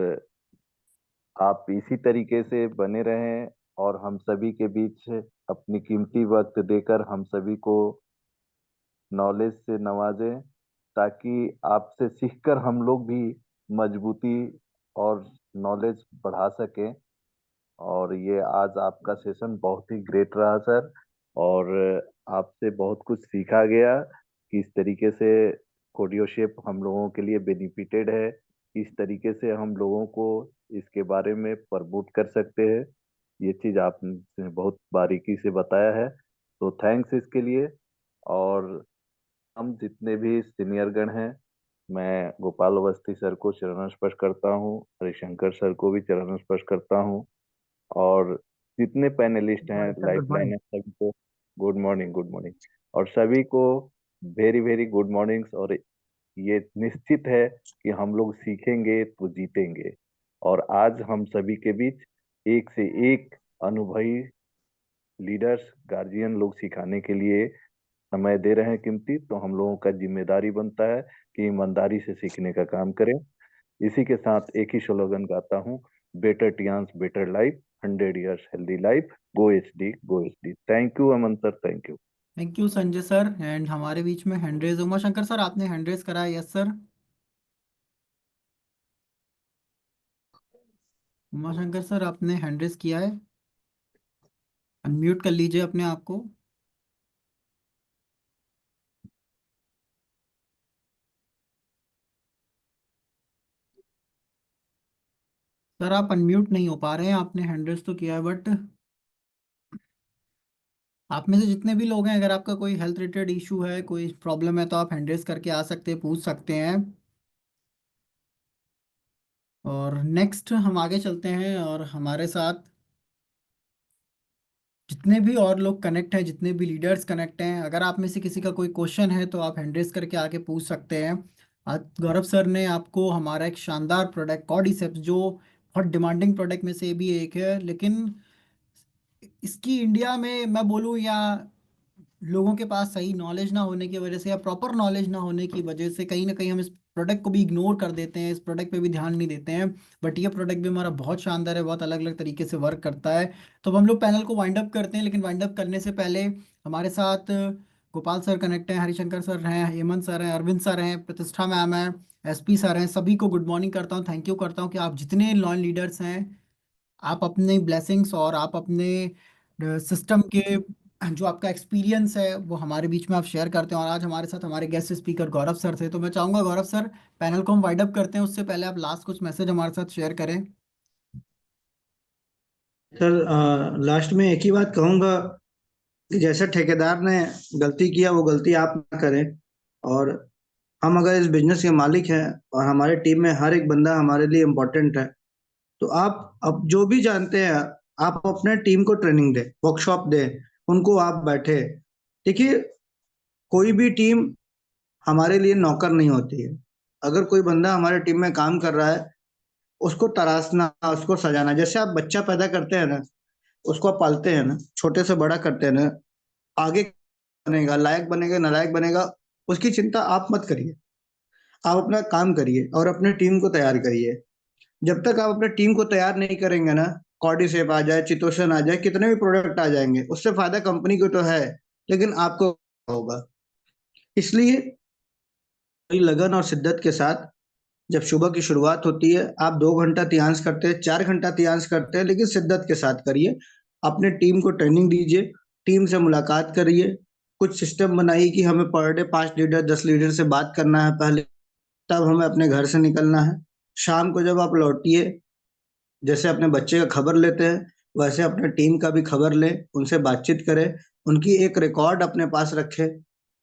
आप इसी तरीके से बने रहें और हम सभी के बीच अपनी कीमती वक्त देकर हम सभी को नॉलेज से नवाजें, ताकि आपसे सीखकर हम लोग भी मजबूती और नॉलेज बढ़ा सकें। और ये आज आपका सेशन बहुत ही ग्रेट रहा सर। और आपसे बहुत कुछ सीखा गया, किस तरीके से कोडियोशेप हम लोगों के लिए बेनिफिटेड है, किस तरीके से हम लोगों को इसके बारे में प्रमोट कर सकते हैं। ये चीज आपने बहुत बारीकी से बताया है, तो थैंक्स इसके लिए। और हम जितने भी सीनियर गण हैं, मैं गोपाल अवस्थी सर को चरण स्पर्श करता हूँ, हरिशंकर सर को भी चरण स्पर्श करता हूँ, और जितने पैनलिस्ट हैं, गुड लाइफ लाइन मॉर्निंग। है, सभी को गुड मॉर्निंग, गुड मॉर्निंग। और सभी को वेरी वेरी गुड मॉर्निंग्स। और ये निश्चित है कि हम लोग सीखेंगे तो जीतेंगे। और आज हम सभी के बीच एक से एक अनुभवी लीडर्स, गार्जियन लोग सिखाने के लिए समय दे रहे हैं कीमती, तो हम लोगों का जिम्मेदारी बनता है कि ईमानदारी से सीखने का काम करें। इसी के साथ एक ही स्लोगन गाता हूँ, better Tiens better life, 100 years healthy life, go H D, go H D. Thank you Aman sir, thank you. Thank you Sanjay sir. And हमारे बीच में hand raise Uma Shankar sir, आपने हैंड रेज करा है? Yes sir. Uma Shankar sir, आपने hand raise किया है? Unmute कर लीजिए अपने आप को। सर आप अनम्यूट नहीं हो पा रहे हैं, आपने हैंड रेज तो किया है बट आप में से जितने भी लोग हैं, अगर आपका कोई हेल्थ रिलेटेड इशू है, कोई प्रॉब्लम है, तो आप हैंड रेज करके आ सकते हैं, पूछ सकते हैं। और नेक्स्ट हम आगे चलते हैं, और हमारे साथ जितने भी और लोग कनेक्ट हैं, जितने भी लीडर्स कनेक्ट हैं, अगर आप में से किसी का कोई क्वेश्चन है तो आप हैंड रेज करके आके पूछ सकते हैं। आज गौरव सर ने आपको हमारा एक शानदार प्रोडक्ट कॉर्डिसेप्स, जो बहुत डिमांडिंग प्रोडक्ट में से भी एक है, लेकिन इसकी इंडिया में मैं बोलूँ, या लोगों के पास सही नॉलेज ना होने की वजह से, या प्रॉपर नॉलेज ना होने की वजह से, कहीं ना कहीं हम इस प्रोडक्ट को भी इग्नोर कर देते हैं, इस प्रोडक्ट पे भी ध्यान नहीं देते हैं। बट ये प्रोडक्ट भी हमारा बहुत शानदार है, बहुत अलग अलग तरीके से वर्क करता है। तो अब हम लोग पैनल को वाइंड अप करते हैं, लेकिन वाइंड अप करने से पहले हमारे साथ गोपाल सर कनेक्ट हैं, हरिशंकर सर हैं, हेमंत सर हैं, अरविंद सर हैं, प्रतिष्ठा मैम हैं, एसपी सर हैं। सभी को गुड मॉर्निंग करता हूँ, थैंक यू करता हूँ कि आप जितने लॉन लीडर्स हैं, आप अपने ब्लेसिंग्स और आप अपने सिस्टम के जो आपका एक्सपीरियंस है वो हमारे बीच में आप शेयर करते हैं। और आज हमारे साथ हमारे गेस्ट स्पीकर गौरव सर थे, तो मैं चाहूंगा गौरव सर, पैनल को हम वाइड अप करते हैं उससे पहले आप लास्ट कुछ मैसेज हमारे साथ शेयर करें। सर लास्ट में एक ही बात कहूंगा कि जैसे ठेकेदार ने गलती किया, वो गलती आप ना करें। और हम अगर इस बिजनेस के मालिक हैं और हमारे टीम में हर एक बंदा हमारे लिए इम्पोर्टेंट है, तो आप अब जो भी जानते हैं, आप अपने टीम को ट्रेनिंग दें, वर्कशॉप दें, उनको आप बैठे। देखिए, कोई भी टीम हमारे लिए नौकर नहीं होती है। अगर कोई बंदा हमारे टीम में काम कर रहा है, उसको तराशना, उसको सजाना, जैसे आप बच्चा पैदा करते हैं ना, उसको आप पालते हैं ना, छोटे से बड़ा करते हैं ना, आगे बनेगा, लायक बनेगा, नालायक बनेगा, उसकी चिंता आप मत करिए। आप अपना काम करिए और अपने टीम को तैयार करिए। जब तक आप अपने टीम को तैयार नहीं करेंगे ना, कॉर्डिसेप आ जाए, चितोसन आ जाए, कितने भी प्रोडक्ट आ जाएंगे, उससे फायदा कंपनी को तो है, लेकिन आपको होगा। इसलिए पूरी लगन और शिद्दत के साथ जब सुबह की शुरुआत होती है, आप 2 घंटा तियांश करते हैं, 4 घंटा तियांश करते हैं, लेकिन शिद्दत के साथ करिए। अपने टीम को ट्रेनिंग दीजिए, टीम से मुलाकात करिए, कुछ सिस्टम बनाइए कि हमें पर डे 5 लीडर 10 लीडर से बात करना है पहले, तब हमें अपने घर से निकलना है। शाम को जब आप लौटिए, जैसे अपने बच्चे का खबर लेते हैं, वैसे अपने टीम का भी खबर लें, उनसे बातचीत करें, उनकी एक रिकॉर्ड अपने पास रखें।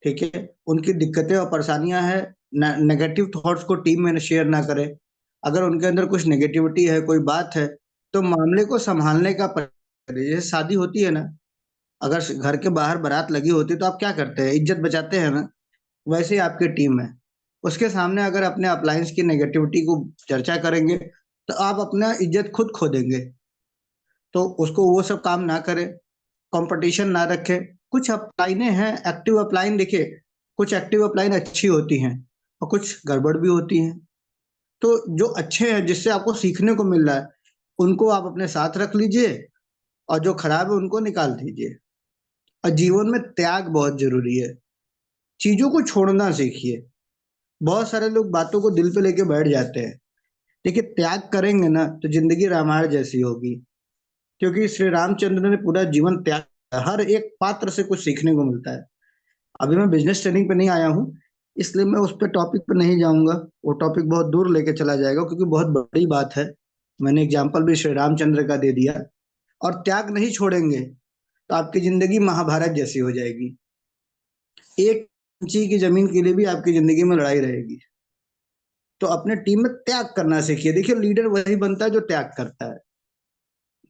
ठीक है, उनकी दिक्कतें और परेशानियां हैं, नेगेटिव थॉट्स को टीम में शेयर ना करें। अगर उनके अंदर कुछ नेगेटिविटी है, कोई बात है, तो मामले को संभालने का प्रयास करिए। जैसे शादी होती है ना, अगर घर के बाहर बारात लगी होती है तो आप क्या करते हैं, इज्जत बचाते हैं ना। वैसे ही आपकी टीम है, उसके सामने अगर अपने अप्लायंस की नेगेटिविटी को चर्चा करेंगे, तो आप अपना इज्जत खुद खो देंगे। तो उसको वो सब काम ना करें, कंपटीशन ना रखें। कुछ अप्लाइनें हैं, एक्टिव अप्लाइन, देखिए, कुछ एक्टिव अप्लाइन अच्छी होती हैं और कुछ गड़बड़ भी होती हैं। तो जो अच्छे हैं, जिससे आपको सीखने को मिल रहा है, उनको आप अपने साथ रख लीजिए, और जो खराब है उनको निकाल दीजिए। और जीवन में त्याग बहुत जरूरी है, चीजों को छोड़ना सीखिए। बहुत सारे लोग बातों को दिल पे लेके बैठ जाते हैं। देखिए, त्याग करेंगे ना तो जिंदगी रामायण जैसी होगी, क्योंकि श्री रामचंद्र ने पूरा जीवन त्याग किया। हर एक पात्र से कुछ सीखने को मिलता है। अभी मैं बिजनेस ट्रेनिंग पे नहीं आया हूँ, इसलिए मैं उस पर टॉपिक पे नहीं जाऊंगा, वो टॉपिक बहुत दूर लेके चला जाएगा, क्योंकि बहुत बड़ी बात है। मैंने एग्जाम्पल भी श्री रामचंद्र का दे दिया। और त्याग नहीं छोड़ेंगे तो आपकी जिंदगी महाभारत जैसी हो जाएगी। 1 इंची की जमीन के लिए भी आपकी जिंदगी में लड़ाई रहेगी। तो अपने टीम में त्याग करना सीखिए। देखिए, लीडर वही बनता है जो त्याग करता है।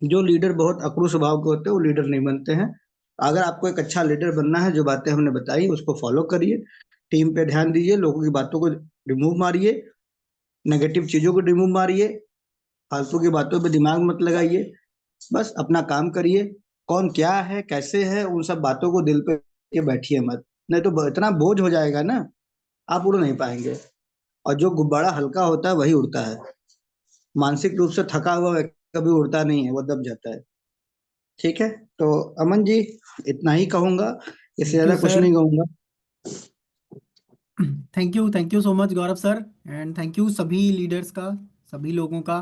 जो लीडर बहुत अक्रूर स्वभाव के होते हैं, वो लीडर नहीं बनते हैं। अगर आपको एक अच्छा लीडर बनना है, जो बातें हमने बताई उसको फॉलो करिए, टीम पे ध्यान दीजिए, लोगों की बातों को रिमूव मारिए, नेगेटिव चीजों को रिमूव मारिए, फालतू की बातों पे दिमाग मत लगाइए, बस अपना काम करिए। कौन क्या है, कैसे है, उन सब बातों को दिल पे के बैठिए मत, नहीं तो इतना बोझ हो जाएगा ना, आप उड़ नहीं पाएंगे। और जो गुब्बारा हल्का होता है वही उड़ता है। मानसिक रूप से थका हुआ व्यक्ति कभी उड़ता नहीं है, वो दब जाता है। ठीक है, तो अमन जी, इतना ही कहूंगा इससे थैंक यू ज्यादा कुछ सर। नहीं कहूंगा। Thank you so much Gaurav sir. And thank you सभी लीडर्स का, सभी लोगों का,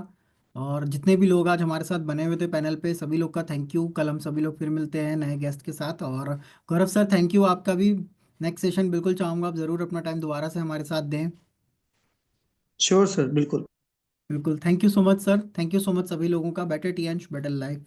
और जितने भी लोग आज हमारे साथ बने हुए थे पैनल पे, सभी लोग का थैंक यू। कल हम सभी लोग फिर मिलते हैं नए गेस्ट के साथ। और गौरव सर थैंक यू, आपका भी नेक्स्ट सेशन बिल्कुल चाहूँगा आप ज़रूर अपना टाइम दोबारा से हमारे साथ दें। श्योर सर, बिल्कुल। बिल्कुल, thank you so much sir. Thank you so much सभी लोगों का। Better T and better life.